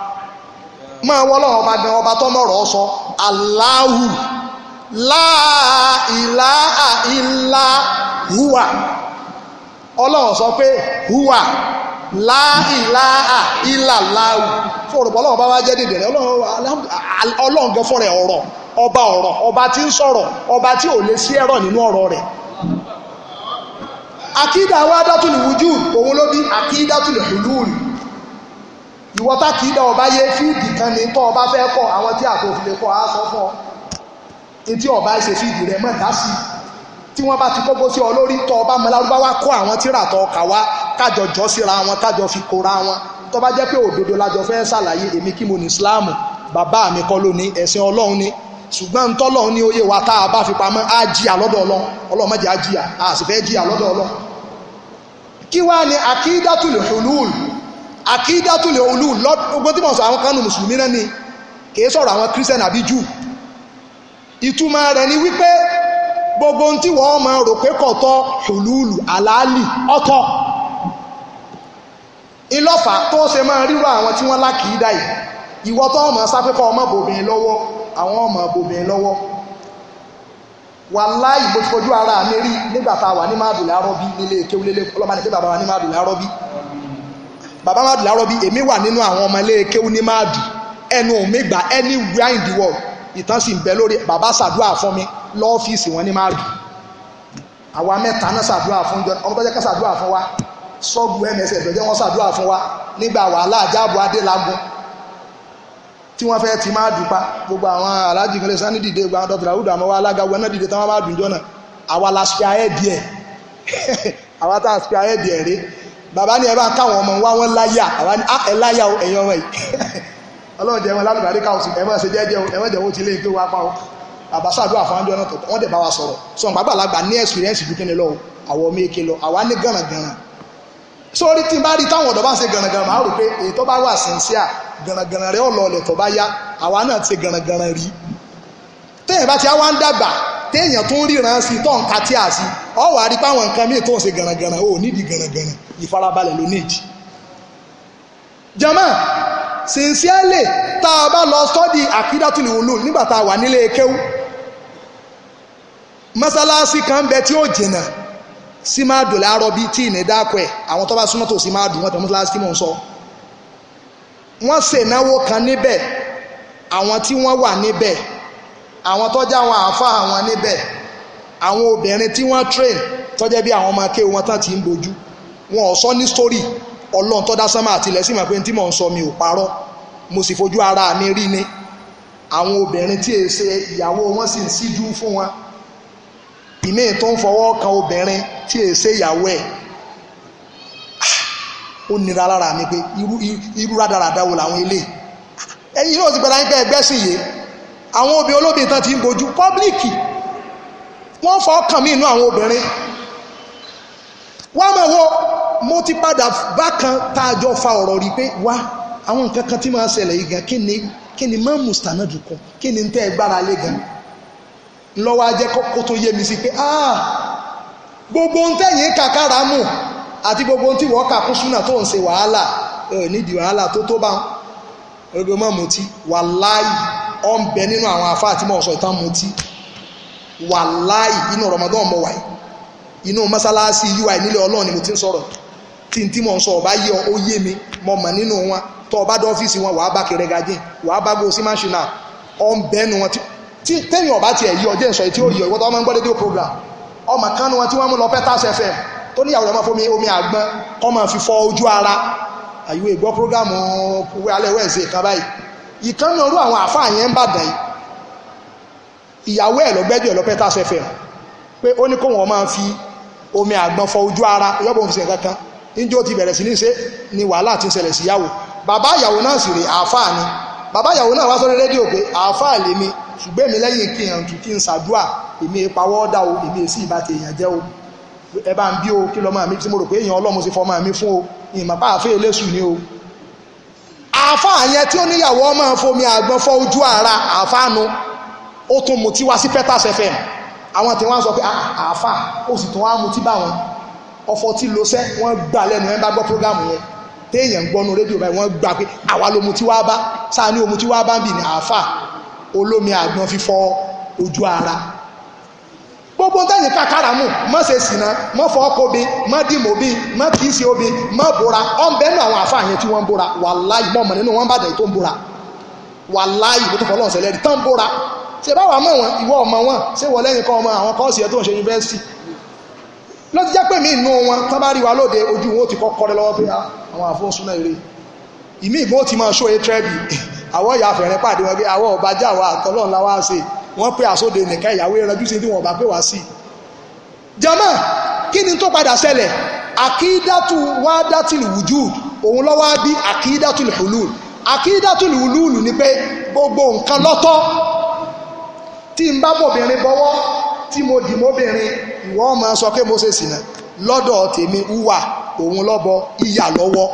máa wọ́lọ́wọ́ ọba gan ọba tọ́mọ̀rọ̀ sọ Allahu la ilaha illa huwa ọlọ́run sọ pé huwa la ilaha illa lahu fún òrùpọ̀ ọlọ́run bá wá jẹ́ dìde rẹ̀ ọlọ́run gan fún rẹ̀ ọ̀rọ̀ ọba tí ń sọ̀rọ̀ ọba tí ò lè sí ẹ̀rọ nínú ọ̀rọ̀ rẹ̀ àkídà wa dátùlù wujud òun ló bí àkídátùlù hulul ìwọ́ta kìídà ọba yé fíìdì kan ní tọ́ ọba fẹ́ kọ́ àwọn tí àtòfilé kọ́ á sọ fún ọ tí ọba ṣe fíìdì rẹ̀ mọ̀ dá sí tí wọ́n bá ti kókó sí ọ lórí tọ́ ọba mọ Lárúbáwá kó àwọn tíra tọ́ ọkà wá kájọ jọ síra wọn kájọ fi kóra wọn tó bá jẹ́ pé òdodo lájọ fẹ́ ṣàlàyé èmi kí mo ní Islam bàbá mi kọ́ ló ní ẹ̀sìn Ọlọ́run ni ṣùgbọ́n ntọ́lọ́run ní oyè wa tá a bá fi pamọ́ á jìyà lọ́dọ̀ Ọlọ́run má jẹ́ á jìyà á sì fẹ́ jìyà lọ́dọ̀ Ọlọ́run kí wá ní àkídátùlù hulul àkídátùlù hulul gbogbo tí mo sọ àwọn kánú mùsùlùmí náà ni kìí sọ̀rọ̀ àwọn kírísítẹ̀nì àbí jù ìtumọ̀ rẹ̀ ni wípé gbogbo tí wọ́n máa rò pé kọ̀tọ́ hululu àlàálì ọ̀tọ̀ ìlọ́fà tó ṣe máa ríro àwọn tí wọ́n lákìídá yìí ìwọ tó ọmọ sáfẹ́kọ̀ ọmọ bòbìnrin lọ́wọ́ àwọn ọmọ bòbìnrin lọ́wọ́ wàláhì mo ti fojú ara mi rí nígbà tá a wà ní Mádùlẹ̀ Arọ́bí nílé kéwúlélé ọlọ́mọ ní pé bàbá wa ní Mádùlẹ̀ Arọ́bí bàbá Mádùlẹ̀ Arọ́bí èmi wà nínú àwọn ọmọ ilé kéwú ní Mádù ẹnu òmí gbà anywhere in the world ìtàn sì ń bẹ lórí bàbá ṣàdúrà fún mi lọ́fíìsì wọn ní Mádù àwa mẹ́ta náà ṣàdúrà fún ọmọ tó jẹ́ ká ṣàdúrà fún wa sọ́ọ̀bù mss tó jẹ́ wọ́n ṣàdúrà fún wa nígbà wàhálà àjáàbò adélagun tí wọ́n fẹ́ ti Mádù pa gbogbo àwọn aláàjì kan lè sá ní dìde gbogbo àwọn dr awudu àmọ́ wa alága wọn náà dìde táwọn Mádù jọ náà àwa la ṣe ayẹ́dì ẹ̀ àwa tá a ṣe ayẹ́dì ẹ̀ rí bàbá ní ẹ bá káwọn ọmọ wa wọn láyà àwa ní ẹ láyà ẹ̀yàn ọmọ yìí ọlọ́run jẹ́ wọn lálùbárí káwọ̀sì ẹ̀mọ́ ṣe jẹ́jẹ́ ẹ̀mọ́ jẹ́ wọ́n ti lé ìgbé wa pa ọ́ àbáṣàdúrà fún àjọ náà wọ́n dẹ̀ bá wa sọ̀rọ̀ sọ nípa àgbàlagbà ní experience ju kíni lọ àwọn ọmọ èké lọ àwa ní gànàgànà sórí tí n bá rí táwọn ọ̀dọ́ bá ń ṣe gànàgànà máa rò pé èyí tó bá wà sínsíà gànàgànà rẹ̀ ọ̀lọ́ọ̀lẹ̀ tó bá yá àwa náà ti ṣe gànàgànà rí téèyàn bá ti wá ń dàgbà téèyàn tó ń ríran sí tó ń ka tí a sí ọ wà á rí páwọn nǹkan míì tó ń ṣe gànàgànà ò nídìí gànàgànà ìfarabalẹ̀ ló nídìí jama sincerely tá a bá lọ study àkídátùlì ulul nígbà tá a wà nílé kéwú mọ́sálásí kan bẹ tí ó jìnà sí Mádùlẹ̀ Arọ́bí tí ìní dákọ̀ ẹ̀ àwọn tó bá súnmọ́ tó sí Mádù wọ́n tẹ̀ mọ́sálásí tí mò ń sọ wọ́n ṣènáwó kan níbẹ̀ àwọn tí wọ́n wà níbẹ̀ àwọn tó já àwọn àáfà àwọn níbẹ̀ àwọn obìnrin tí wọ́n train tó jẹ́ bí àwọn ọmọ akéwù wọn tán ti ń bojú wọn ò sọ ní story Ọlọ́run tó dá sánmà àti ilẹ̀ sí mọ̀ pé tí mò ń sọ mi ò parọ́ mo sì fojú ara mi rí ni àwọn obìnrin tí èsè ìyàwó wọn sì ń síjú fún wọn ìmí tó ń fọwọ́ kan obìnrin tí èsè ìyàwó ẹ̀ ó nira lára mi pé irú rádaràdà wo làwọn ilé ẹ̀yin náà ti gbọ́dọ̀ nípa ẹgbẹ́ sì yé àwọn obìnrin olóbìnrin tán ti ń bojú pọ́blíkì wọ́n fọ́ kàn mí inú àwọn obìnrin wọ́n mọ̀ wo mo ti padà bákan tá a jọ fa ọ̀rọ̀ rí pé wá àwọn nǹkan kan tí máa ṣẹlẹ̀ yìí gan kí ni máa mùsùlùmí kan kí ni tẹ́ ẹ gbára lé gan lọ́wọ́ ajẹ́ kó tó yé mi sí pé gbogbo ohun tẹ́yìn kàkàrà mù àti gbogbo ohun tí wọ́n kà kún súnà tó ń ṣe wàhálà nídìí wàhálà tó bá gbogbo mọ́ mutí wàláì ọ̀ ń bẹ nínú àwọn afá àti mọ̀ ọ̀sọ̀ ìtàn mutí wàláì inú Ramadan mọ̀ wáyé inú mọ́sálásí ui nílé Ọlọ́run ni mo ti ń sọ̀rọ̀ tí mo ń sọ ọba yé ọ ó yé mi mo mọ̀ nínú wọn tó ọba dé ọ́fíìsì wọn wàá bá kẹrẹ gajin wàá bá gbó sí máṣínà ọ̀nbẹ́nu wọn tí tẹ́yìn ọba tiẹ̀ yí ọjọ́ ìsọ̀ tí ó yọ ìwọ́n tó ọmọ ń gbọ́ rédíò program ọmọ kan wọn tí wọ́n mú lọ Peters FM tó níyàwó rẹ̀ máa fomi omi àgbọn kọ́ máa fi fọ ojú ara àyíwò ìgbọ́ program alẹ́ wẹ̀ẹ́sì kan báyìí ìkànnì ọdún àwọn àfáà yẹn ń bàdàn yìí ìyàwó ẹ̀ lọ́gbẹ́jọ́ lọ Peters FM pé ó ní kó wọn máa fi omi àgbọn fọ ojú ara yọ́bọ̀ fi ṣe kankan níjó ti bẹ̀rẹ̀ sí ní ṣe ni wàhálà ti ń ṣẹlẹ̀ síyàwó bàbá ìyàwó náà sì rè àáfàá ni bàbá ìyàwó náà wá sórí rédíò pé àáfàá lèmi ṣùgbọ́n èmi lẹ́yìn kí n tù kí n ṣàdúà èmi ìpawọ́ dá o èmi èsì ìbátẹ̀ èèyàn jẹ́ o ẹ bá ń bí o kí lọ́mọ mi tí mo rò pé èèyàn ọlọ́mọ sí fọmọ mi fún o ìmọ̀pá àfẹ́ eléṣù ni o àáfàá yẹn tí ó níyàwó ọmọ fomi àgbọn fọ ojú ara àáfàá nu ó tún mutí wá sí Peters FM àwọn tí wọ́n sọ pé àáfàá ó sì tún wá mutí bá wọn ọfọ tí lo sẹ́ wọ́n gbà lẹ́nu ẹ̀ bá gbọ́ prógámù yẹn téèyàn ń gbọ́nu rédíò báyìí wọ́n gbà pé àwa ló mutí wá bá sáà ní omutí wá bá ń bì ní àáfàá olómi àgbọn fífọ ojú ara gbogbo tẹ́yìn kàkàrà mù mọ́ ṣe sìnà mọ́ fọ́ ọkọ̀ obi mọ́ dìmọ̀ obi mọ́ kìí ṣe obi mọ́ bora ọ̀nbẹ́nu àwọn àfáà yẹn tí wọ́n ń bora wàláì mọ́ ọmọ nínú wọn bàdàn tó ń bora wàláì ló tó fọlọ́n ṣẹlẹ̀ rí tán bora ṣe báwa mọ̀ wọn ìwọ ọmọ wọn ṣé wọ lẹ́yìn kan ọmọ àwọn kọ́ọ̀sì ẹ̀ tó ń ṣe yunifásitì ló ti jẹ́ pé mí inú wọn tán bá rí wa lóde ojú wọn ó ti kọ́kọ́ rẹ lọ́wọ́ pé àwọn àfọ́nsúná eré ìmí ìgbọ́n ti máa ṣó etrẹ́bì àwọ̀ ìyá àfẹ̀rẹ́ pàdé wọn pé àwọ̀ ọ̀bájá wa àtọ́lọ́run láwá ṣe wọ́n pé àsóde nìkan ìyàwó ìrànjú sí tí wọ́n bá pè wá sí jàmá kí ni tó padà ṣẹlẹ̀ àkídátù wádátìl wùjúd òun lọ́wọ́ bí àkídátùl hulul àkídátùl hulul ni pé gbogbo nǹkan lọ́tọ̀ tí n bá bòbìnrin bọ́wọ́ tí mo dì mọ́bìnrin ìwọ máa sọ pé mo ṣe sìnà lọ́dọ̀ tèmi wúwà òun lọ́bọ ìyà lọ́wọ́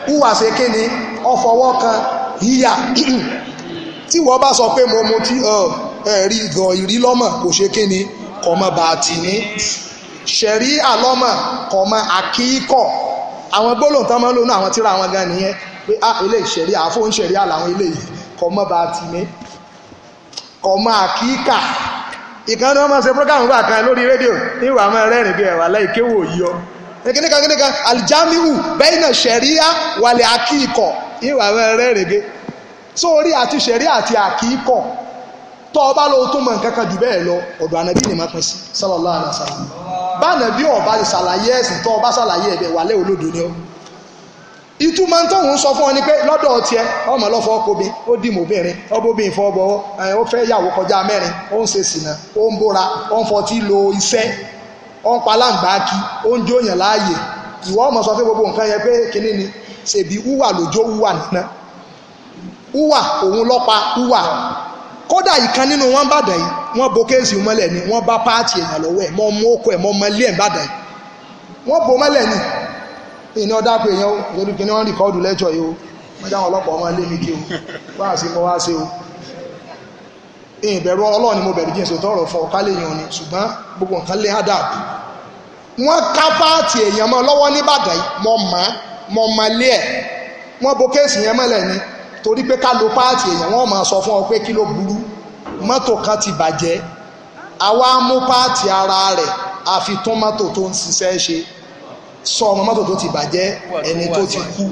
wúwà ṣe kí ni ọfọwọ́ kan ìyà tí wọ́n bá sọ pé mo mu tí ẹ̀rí gan ìrí lọ́mọ̀ kò ṣe kí ni kọ̀mọ̀ bàtì ní ṣẹ̀rí àlọ́mọ̀ kọ̀mọ̀ àkíkọ̀ àwọn gbólóhùn tán máa ń lónú àwọn tíra àwọn gan nìyẹn pé ilé ìṣẹ̀rí àfóhùn ṣẹ̀rí àlàwọn ilé yìí kọ̀mọ̀ bàtì ní kọ̀mọ̀ àkíkà ìkànnì wọn máa ṣe program gbà kan lórí rédíò níwà máa rẹ́rìn bí ẹ̀wà láì kéwò yọ kíníkan aljamiu bẹ́ẹ̀nà ṣẹ̀ríà wàlẹ̀ àkíkọ̀ níwà máa rẹ́rìn bí sórí àti ṣẹ̀rí àti àkíkọ̀ tó ọba lóò tó mọ̀ nǹkan kan jù bẹ́ẹ̀ lọ ọ̀dọ̀ ànàbí ni máa pín sí sallallahu alaihi wasallam bá ànàbí ọba lè ṣàlàyé ẹ̀sìn tó ọba ṣàlàyé ẹ̀bẹ̀ wàlẹ̀ olódo ni ó ìtumọ̀ tó ń sọ fún ọ ni pé lọ́dọ̀ ọtí ẹ ọmọ lọ́fọ́ ọkọ̀bí ó dì mọ́bìnrin ọbọ̀bìnrin fọ́ ọbọ̀ ó fẹ́ yàwó kọjá mẹ́rin ó ń ṣe sìnà ó ń bóra ó ń fọtí lo iṣẹ́ ó ń palàǹgbá kí ó ń jóyàn láàyè ìwọ ọmọ sọ pé gbogbo nǹkan yẹn pé kinní ni ṣèbí wúwà lójó wúwà nínà wúwà òun lọ́pa wúwà kódà ìkan nínú wọn bàdàn yìí wọ́n bo kéèsì mọ́lẹ̀ ni wọ́n bá páàtì èèyàn lọ́wọ́ ẹ̀ mọ́ mú ókó ẹ̀ mọ́ mọ́ ilé ẹ̀ bàdàn yìí wọ́n bo mọ́lẹ̀ ni ìní ọdá pé èèyàn lórí kí ní wọ́n rìkọ́ọ̀dù lẹ́jọ́ yìí o wọ́n jáwọn ọlọ́pàá ọmọ ilé mi kí o wá sí mọ́ wá sí o ìbẹ̀rù Ọlọ́run ni mo bẹ̀rù jíǹsì tó ọ̀rọ̀ fún ọ̀ká lè yàn ni ṣùgbọ́n gbogbo nǹkan lé hádàbù wọ́n ká páàtì èèyàn mọ́ lọ́wọ́ nìbàdàn mọ́ mọ́ ilé ẹ̀ wọ́n bo kéèsì yẹn mọ́lẹ̀ ni torí pé ká lo páàtì èèyàn wọ́n máa sọ fún ọ pé kí ló burú mọ́tò kan ti bàjẹ́ àwa mú páàtì ara rẹ̀ àfi tún mọ́tò tó ń ṣiṣẹ́ ṣe sọ ọmọ mọ́tò tó ti bàjẹ́ ẹni tó ti kú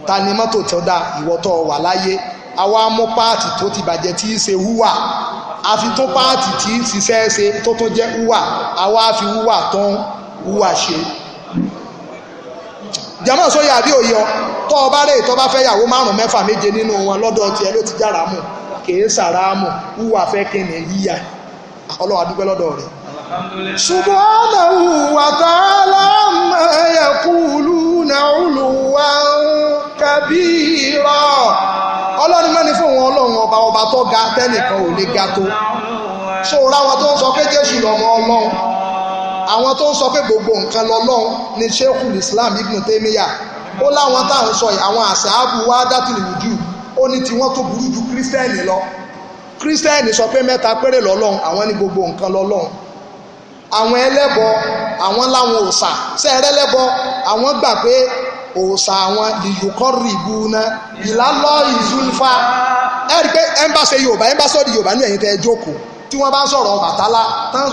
ta ni mọ́tò tó dá ìwọ tó wà láyé àwa mú páàtì tó ti bàjẹ́ tí í ṣe húwà àfi tún páàtì tí í ṣiṣẹ́ ṣe tó tó jẹ́ húwà àwa fi húwà tó ń húwà ṣe jàmọ́ sóyà àbí òye ọ tó o bá rè tó bá fẹ́ yàwó 5 6 7 nínú wọn lọ́dọ̀ tiẹ̀ ló ti jára mù kèé sàrámù húwà fẹ́ kéne yíyà Ọlọ́run adúpẹ́ lọ́dọ̀ rẹ̀ subhanahu wa ta'ala ma yaquluna uluwan kabira Ọlọ́run mẹ́ni fún wọn Ọlọ́run ọba tó ga tẹ́nìkan ò lè ga tó ṣòro àwọn tó ń sọ pé Jésù lọ́mọ Ọlọ́run àwọn tó ń sọ pé gbogbo nǹkan lọ́lọ́run ni Sheikhul Islam Ibn Taymiyyah ó láwọn tá à ń sọ yìí àwọn àṣàbù wahdatul wujud ó ní tí wọ́n tó burú ju kírísítẹ́nì lọ kírísítẹ́nì sọ pé mẹ́ta péré lọ́lọ́run àwọn ní gbogbo nǹkan lọ́lọ́run àwọn ẹlẹ́bọ àwọn láwọn òòṣà sẹ́ẹ̀rẹ́lẹ́bọ àwọn gbà pé òòṣà àwọn liyuqarribuna ila Allahi zulfa ẹ̀rí pé ẹ̀ ń bá ṣe Yorùbá ẹ̀ ń bá sọ́ọ̀dì Yorùbá ní ẹ̀yìn tẹ́ ẹ jókòó tí wọ́n bá ń sọ̀rọ̀ Ọbàtálá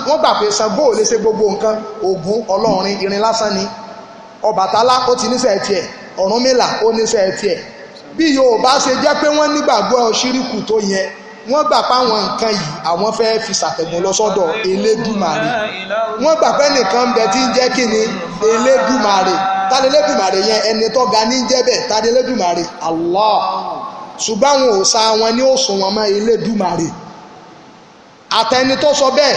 wọ́n gbà pé Ṣàngó ò lè ṣe gbogbo nǹkan, Ògún ọlọ́rin irin lásán ni, Ọbàtálá ó ti níṣẹ́ tiẹ̀, Ọ̀rúnmìlà ó níṣẹ́ tiẹ̀. bí Yorùbá ṣe jẹ́ pé wọ́n nígbàgbọ́ ṣíríkù tó yẹn, wọ́n gbà páwọn nǹkan yìí àwọn fẹ́ fi ṣàtẹ̀gùn lọ sọ́dọ̀ Elédùmarè. wọ́n gbà pé nìkan ń bẹ tí ń jẹ́ kí ni Elédùmarè. tani Elédùmarè yẹn? ẹni tó ga ní jẹ́ bẹ́ẹ̀. tani Elédùmarè? Allah. ṣùgbọ́n àwọn òòṣà wọn ni ó sùn wọn mọ́ Elédùmarè. àtẹni tó sọ bẹ́ẹ̀,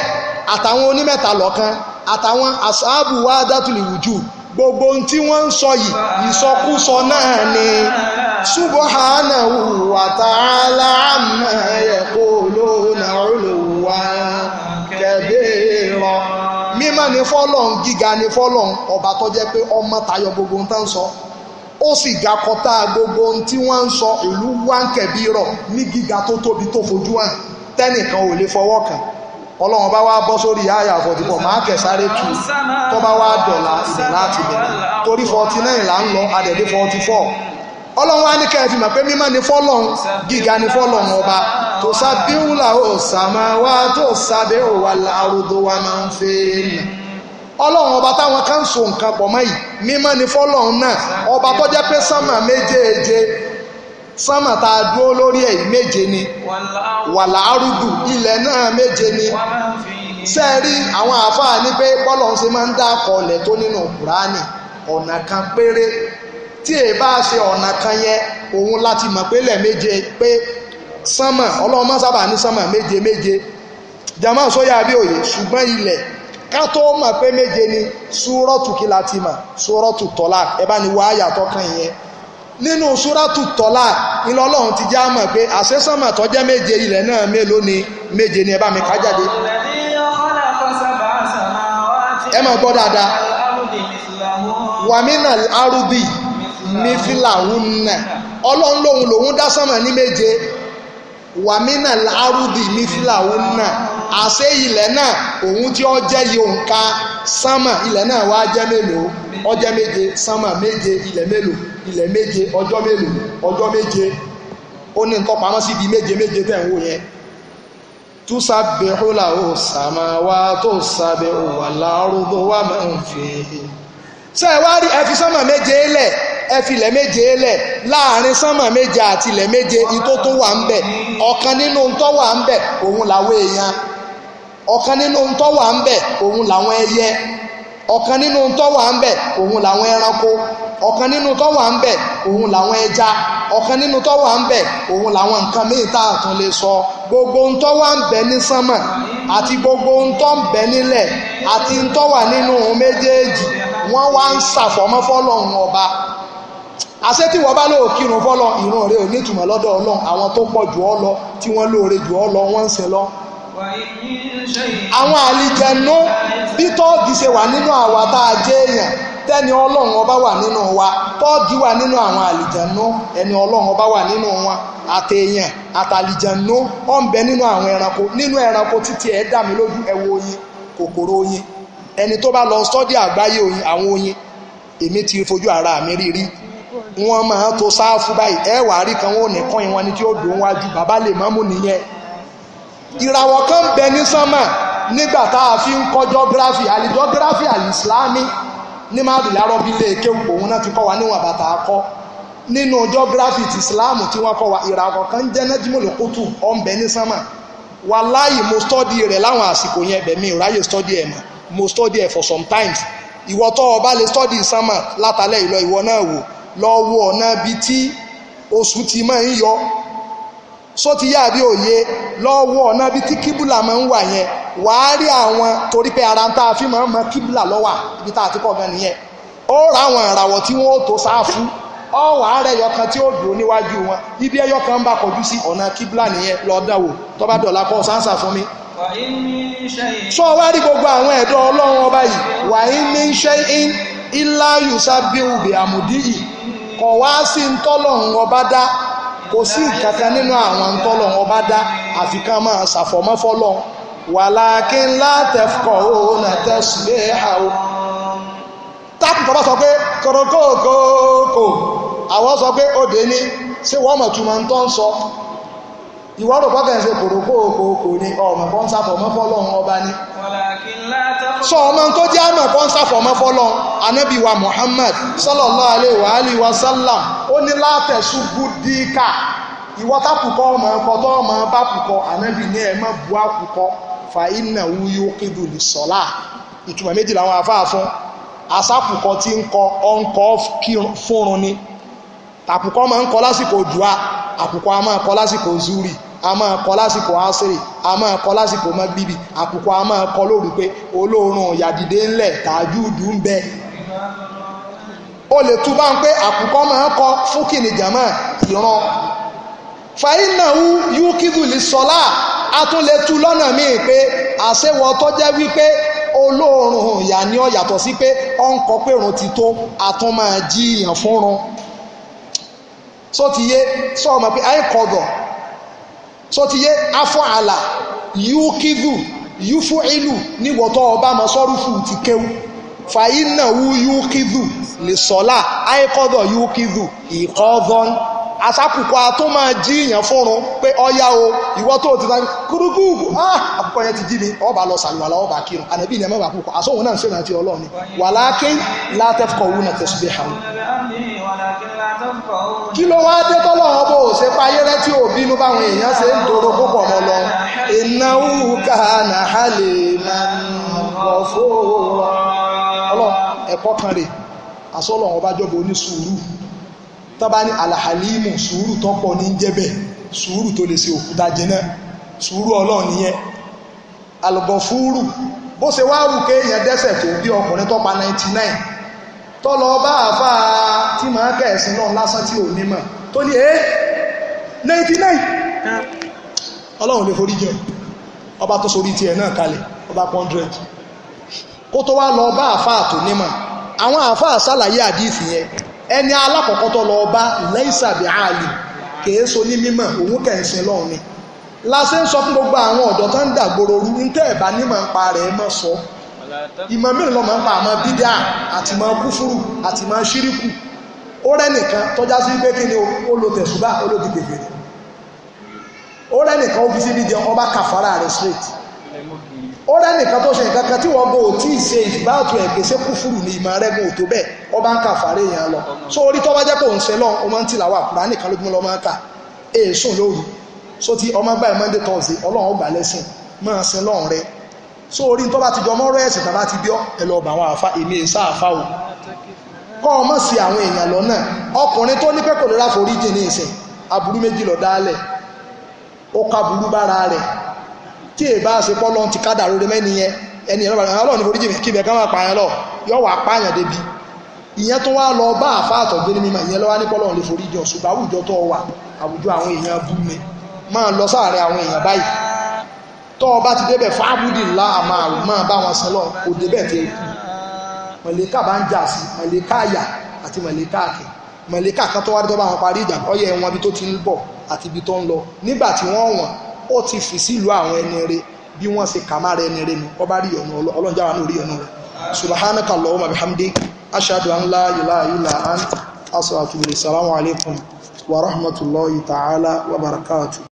àtàwọn onímẹ́ta lọ́kan, àtàwọn asáàbù wahdatul wujud, gbogbo ohun tí wọ́n ń sọ yìí ìsọkúsọ náà ni. subhanahu wa ta'ala amma yaquluna uluwan kabira. mímọ́ ni fọ́lọ́hun, gíga ni fọ́lọ́hun, ọba tó jẹ́ pé ọmọ tayọ gbogbo ohun tó ń sọ, ó sì ga kọta gbogbo ohun tí wọ́n ń sọ. ìlú wáńkẹ̀bí rọ̀ ní gíga tó tóbi tó fojú hàn tẹ́nìkan ò lè fọwọ́ kàn. Ọlọ́run bá wá bọ́ sórí àyà 44 máa kẹsàrẹ́ tù tó bá wá dọ̀la ibẹ̀ láti bẹ̀rẹ̀, torí 49 là ń lọ adẹ̀dẹ̀ 44. Ọlọ́run wá ní kẹ́ẹ̀fì mọ̀ pé mímọ́ ni fọ́lọ́run, gíga ni fọ́lọ́run ọba tó sábíhùlà ó sàmà wá tó sábẹ́ òwà lárúdó wa máa ń fẹ́ nà. Ọlọ́run ọba táwọn kan so nǹkan pọ̀ mọ́ yìí, mímọ́ ni fọ́lọ́run náà, ọba tó jẹ́ pé sánmà méjèèje, sánmà tá a dúró lórí ẹ̀ méje ni, wàlà arúgbù ilẹ̀ náà méje ni. sẹ́ẹ̀rí àwọn àáfàá ní pé bọ́lọ̀ ń ṣe máa ń dá akọọ̀lẹ̀ tó nínú Kùránì ọ̀nà kan péré, tí èyí bá ṣe ọ̀nà kan yẹn òun láti mọ̀ pé ilẹ̀ méje, pé sánmà Ọlọ́run máa sábà ní sánmà méje méje jama sóyà bí òye. ṣùgbọ́n ilẹ̀ ká tó mọ̀ pé méje ni súrọ́tù kí láti mọ̀, súrọ́tù Tọ́lák. ẹ bá ní wá àyàtọ̀ kan yẹn nínú súrátù Tọ́lá ilẹ̀ Ọlọ́run ti já mọ̀ pé àṣẹ́sánmà tó jẹ́ méje ilẹ̀ náà mélòó ni? méje ni. ẹ bá mi ká jáde. ẹ máa gbọ́ dáadáa. wàmínà arúbì mífìlàhùnà, Ọlọ́run lòun dá sánmà ní méje. wàmínà arúbì mífìlàhùnà, àṣẹ ilẹ̀ náà òun tí ó jẹ́ yìí òǹkà sánmà ilẹ̀ náà wá jẹ́ mélòó? ó jẹ́ méje. sánmà méje, ilẹ̀ mélòó? ilẹ̀ méje. ọjọ́ mélòó? ọjọ́ méje. ó ní nǹkan pamọ́ síbi méje méje tẹ̀ ń wò yẹn. túsàbẹ̀hó làwọn sàmáwá tó sàbẹ̀ wal ardu wa man fihi. ṣé ẹ wá rí, ẹ fi sánmà méje lẹ̀, ẹ fi ilẹ̀ méje lẹ̀, láàrin sánmà méje àti ilẹ̀ méje ìtó tó wà ń bẹ̀. ọ̀kan nínú tó wà ń bẹ̀ òun làwọn èèyàn, ọ̀kan nínú tó wà ń bẹ̀ òun làwọn ẹyẹ, ọ̀kan nínú tó wà ń bẹ̀ òun làwọn ẹranko, ọ̀kan nínú tó wà ń bẹ̀ òun làwọn ẹja, ọ̀kan nínú tó wà ń bẹ̀ òun làwọn nǹkan míì tá a tún lè sọ. gbogbo ohun tó wà ń bẹ ní sánmà àti gbogbo ohun tó ń bẹ nílẹ̀ àti ohun tó wà nínú méjèèjì wọ́n wá ń ṣàfọ̀mọ́ fọ́lọ́run ọba. àṣẹ tí wọ́n bá lóò kírun fọ́lọ́, ìran rẹ̀ ò ní ìtumọ̀ lọ́dọ̀ Ọlọ́run. àwọn tó pọ̀ jù ọ́ lọ, tí wọ́n lóore jù ọ́ lọ, wọ́n ń sin lọ. àwọn àlìjẹnú bí tọ́ọ̀gì ṣe wà nínú àwa tá a jẹ́ èèyàn, tẹ́ni Ọlọ́run ọba wà nínú wa, tọ́ọ̀gì wà nínú àwọn àlìjẹnú, ẹni Ọlọ́run ọba wà nínú wọn, àtẹ̀yàn àtàlìjẹnú ó ń bẹ nínú àwọn ẹranko. nínú ẹranko títí ẹ̀ dá mi lójú, ẹ wo oyin, kòkòrò oyin. ẹni tó bá lọ sọ́dí àgbáyé oyin, àwọn oyin èmi ti fojú ara mi rí wọ́n máa tó sáfù báyìí, ẹ wà rí kan wọn ò ní kọ́ ìwọ̀n ni tí ó dùn wájú, bàbá lè mọ́mú nìyẹn. ìràwọ̀ kan bẹ ní sánmà nígbà tá a fi ń kọ́ geography, àlìjọ́gráfì àlìsílámì ní máàdùn lárọ́bí lè kéwù, òun náà ti kọ́ wa níwọ̀n bàtà akọ́. nínú geography ti ìsìláàmù tí wọ́n kọ́ wa, ìràwọ̀ kan jẹ́ Najmul Qutb, ó ń bẹ ní sánmà. wàláhì mo study rẹ̀ láwọn àsìkò yẹn, bẹ̀ mi ò ráyè study ẹ̀ mọ́, mo study ẹ̀ for some times. ìwọ tó o bá lè study sánmà látàlẹ́ ìlọ, ìwọ náà wò lọ wo ọ̀nà ibi tí oṣù ti máa ń yọ, só ti yá bí òye, lọ́wọ́ ọ̀nà bí tí kíbùlà máa ń wà yẹn, wàá rí àwọn, torí pé ara ń tá a fi máa ń mọ kíbùlà lọ́wà ibi tá a ti kọ́ gan nìyẹn. ó ra àwọn ìràwọ̀ tí wọ́n ó tó sáfù, ó wàá rẹ̀ ẹyọkan tí ó dùn níwájú wọn, ibi ẹyọkan ń bá kọjú sí ọ̀nà kíbùlà nìyẹn. lọ́ọ́ wò tó bá dọ̀la kọ́ sáńsà fún mi. sọ wá rí gbogbo àwọn ẹ̀dọ́ Ọlọ́run ọba yìí, wa in min shay'in illa yusabbihu bihamdihi, kọ̀ wá sí ntọ́lọ́run ọba dá, kò sí ìkankan nínú àwọn ntọ́lọ́run ọba dá àfi ká máa ṣàfọ̀mọ́ fọ́lọ́run. walakin la tafqahuna tasbihahu. táàkì tó bá sọ pé kòròkòkòkò, àwọn sọ pé òde ní, ṣé wọ́n mọ̀ túmọ̀ ń tọ́ ń sọ. ìwọ rò pọ́kẹ́ ṣe kòrókòókò ní ọmọ kan sáfọ̀mọ́ fọ́lọ́run ọba ní sọ ọmọ tó jẹ́ àmọ̀ kan sáfọ̀mọ́ fọ́lọ́run anábì wa Muhammad sallallahu alaihi wa sallam ó ní látẹ̀sù búdíkà ìwọ tápùkọ́ ọmọ ẹ̀kọ́ tó ọmọ bá pùkọ́ anábì ní ẹ̀mọ́ bu àpùkọ́ fa iná wúyó kídù lè sọ́lá ìtumọ̀ méjì làwọn afáà fún asápùkọ́ tí ń kọ ọ̀nkọ́ fúnrun ni àpùkọ́ máa ń kọ lásìkò dùá àpùkọ́ a máa kọ lásìkò zuri a máa kọ lásìkò asiri a máa kọ lásìkò magbibi àpùkọ́ a máa kọ lóru pé olóorun yàdìdé ńlẹ̀ tàjúdù ń bẹ o lè tú bá ń pé àpùkọ́ máa kọ fún kìnnì jàmá ìran fàínàwú yúkìdù lè sọlá a tún lè tú lọ́nà míì pé àṣewọ tó jẹ́ wípé olóorun ìyà ni ó yàtọ̀ sí pé ọ ń kọ pé òun ti tó a tún máa jí ìyàn fúnrun so ti yé sọ ọmọ pé àìkọ̀dọ̀ so ti yé afọ́ àlà yúkìdù yúfú ìlú níwọ̀tọ́ ọba mọ̀ sọ́rùfù ti kéwú fàínàwú yúkìdù lè sọ́lá àìkọ̀dọ̀ yúkìdù ìkọ́dọ̀n asákùkọ tó máa jí ìyàn fúnrun pé ọyá o ìwọ tó ti tán kúrúkú àkùkọ yẹn ti jí ni ọba lọ sàlùwàlà ọba kírun ànàbí ni ẹmọ́bà púpọ̀ àsóhun náà ń ṣèlú àti ọlọ́ọ̀ni walakin la tafqahuna tasbihahum kí ló wá dé tọ́lọ̀ ọbọ̀ òṣè payé rẹ tí ò bínú báwọn èèyàn ṣe ń dòrò púpọ̀ mọ́ lọ innahu kana haliman ghafura ọlọ́run ẹ̀kọ́ kan rè àsọ́lọ̀ ọba jọba onísùúrù tọ́bá ní alahalimu sùúrù tọ́pọ̀ ní jẹ́bẹ̀ sùúrù tó lè ṣe òkúta jẹ́nà sùúrù ọlọ́run nìyẹn algọfúrù bó ṣe wá rù kéèyàn dẹ́ṣẹ̀ tó bí ọkùnrin tó pa 99 tó lọ bá àfá tí máa kẹ̀ẹ̀sìn náà lásán tí ò nímọ̀ tó ní 99 ọlọ́run lè forí jẹ ọba tó sorí tiẹ̀ náà kalẹ̀ ọba 100 kó tó wá lọ bá àfá tó nímọ̀ àwọn àfá sàlàyé àdífì yẹn ẹni alákọ̀ọ́kọ́ tó lọ bá lẹ́ìsàbí ààlì kìí so ní mímọ̀ òun kẹ̀ẹ̀sìn lọ́run ni lásẹ̀ ń sọ fún gbogbo àwọn ọ̀dọ́ tó ń dàgbòrò orú ní tẹ́ ẹ̀bá nímọ̀ ń pa rẹ̀ mọ́ sọ ìmọ̀ mìíràn lọ́mọ ń pa àmọ́ bídà àti mọ́ kúfúrú àti mọ́ ṣíríkù ó rẹ́ nìkan tọ́já sí pé kí ni ó lo tẹ̀sùbá ó lo dìde fèrè ó rẹ́ nìkan ó fi síbi jẹ ọba kàfàrà rẹ̀ straight ó rẹ́ nìkan tó ṣe nǹkan kan tí wọ́n bó tí ì ṣe ìbáàtò ẹ̀gbẹ́sẹ̀ kúfúrú ní ìmọ̀ rẹ́gùn òtó bẹ́ẹ̀ ọba ń kàfàrà èèyàn lọ so orí tó bá jẹ́ pé òun ṣe lọ́n ọmọ ń tìlàwà kúrá nìkan lójúmọ́ lọ́mọ ká èèsùn lóru so ti ọmọ gbà Monday Thursday ọlọ́run gbà lẹ́sìn máa sin lọ́run rẹ so orí tó bá ti jọ mọ́rọ́ ẹ̀sìn tàbá ti bíọ́ ẹ lọ bá àwọn àfa èmi èsà àfa o kọ́ ọmọ sí àwọn èèyàn lọ́nà ọkùnrin tó ní pé kò lè ráforíjì ní ìsìn aburú méjì lọ dálẹ̀ ó ká burú bára rẹ̀ tí èbá ṣe pọ́lọ́n ti kádà rere mẹ́ni yẹn ẹni ẹ̀rọ ọlọ́run ní foríjì kí ibẹ̀ ká máa pààyàn lọ yọ wà pààyàn débi ìyẹn tó wá lọ bá àfa àtọ̀gbé ní mímọ̀ ìyẹn lọ́wọ́ ní pọ́lọ́run lè foríjì ṣùgbọ́n àwùjọ tó wà àwùjọ àwọn èèyàn bú mi máa lọ sáàrin àwọn èèyàn báyìí tó o bá ti débẹ̀ fábùdì ńlá àmà àrùn máa bá wọn sẹlọ kò débẹ̀ tẹ́ kú mọ̀lẹ́kà bá ń jà sí mọ̀lẹ́kà àyà àti mọ̀lẹ́kà àkẹ́ mọ̀lẹ́kà kan tó wá tó bá wọn parí ìjà ọyẹ wọn bí tó ti ń bọ̀ àti ibi tó ń lọ nígbà tí wọ́n wọ̀n ó ti fi sílùú àwọn ẹni rẹ bí wọ́n ṣe kà má rẹ ẹni rẹ nu ọba rí ọ̀nà ọlọ́run jáwa náà rí ọ̀nà rẹ subhanaka allahumma bihamdik ashhadu an la ilaha illa anta astaghfiruka wa atubu ilayk. Assalamu alaikum wa rahmatullahi ta'ala wa barakatuh.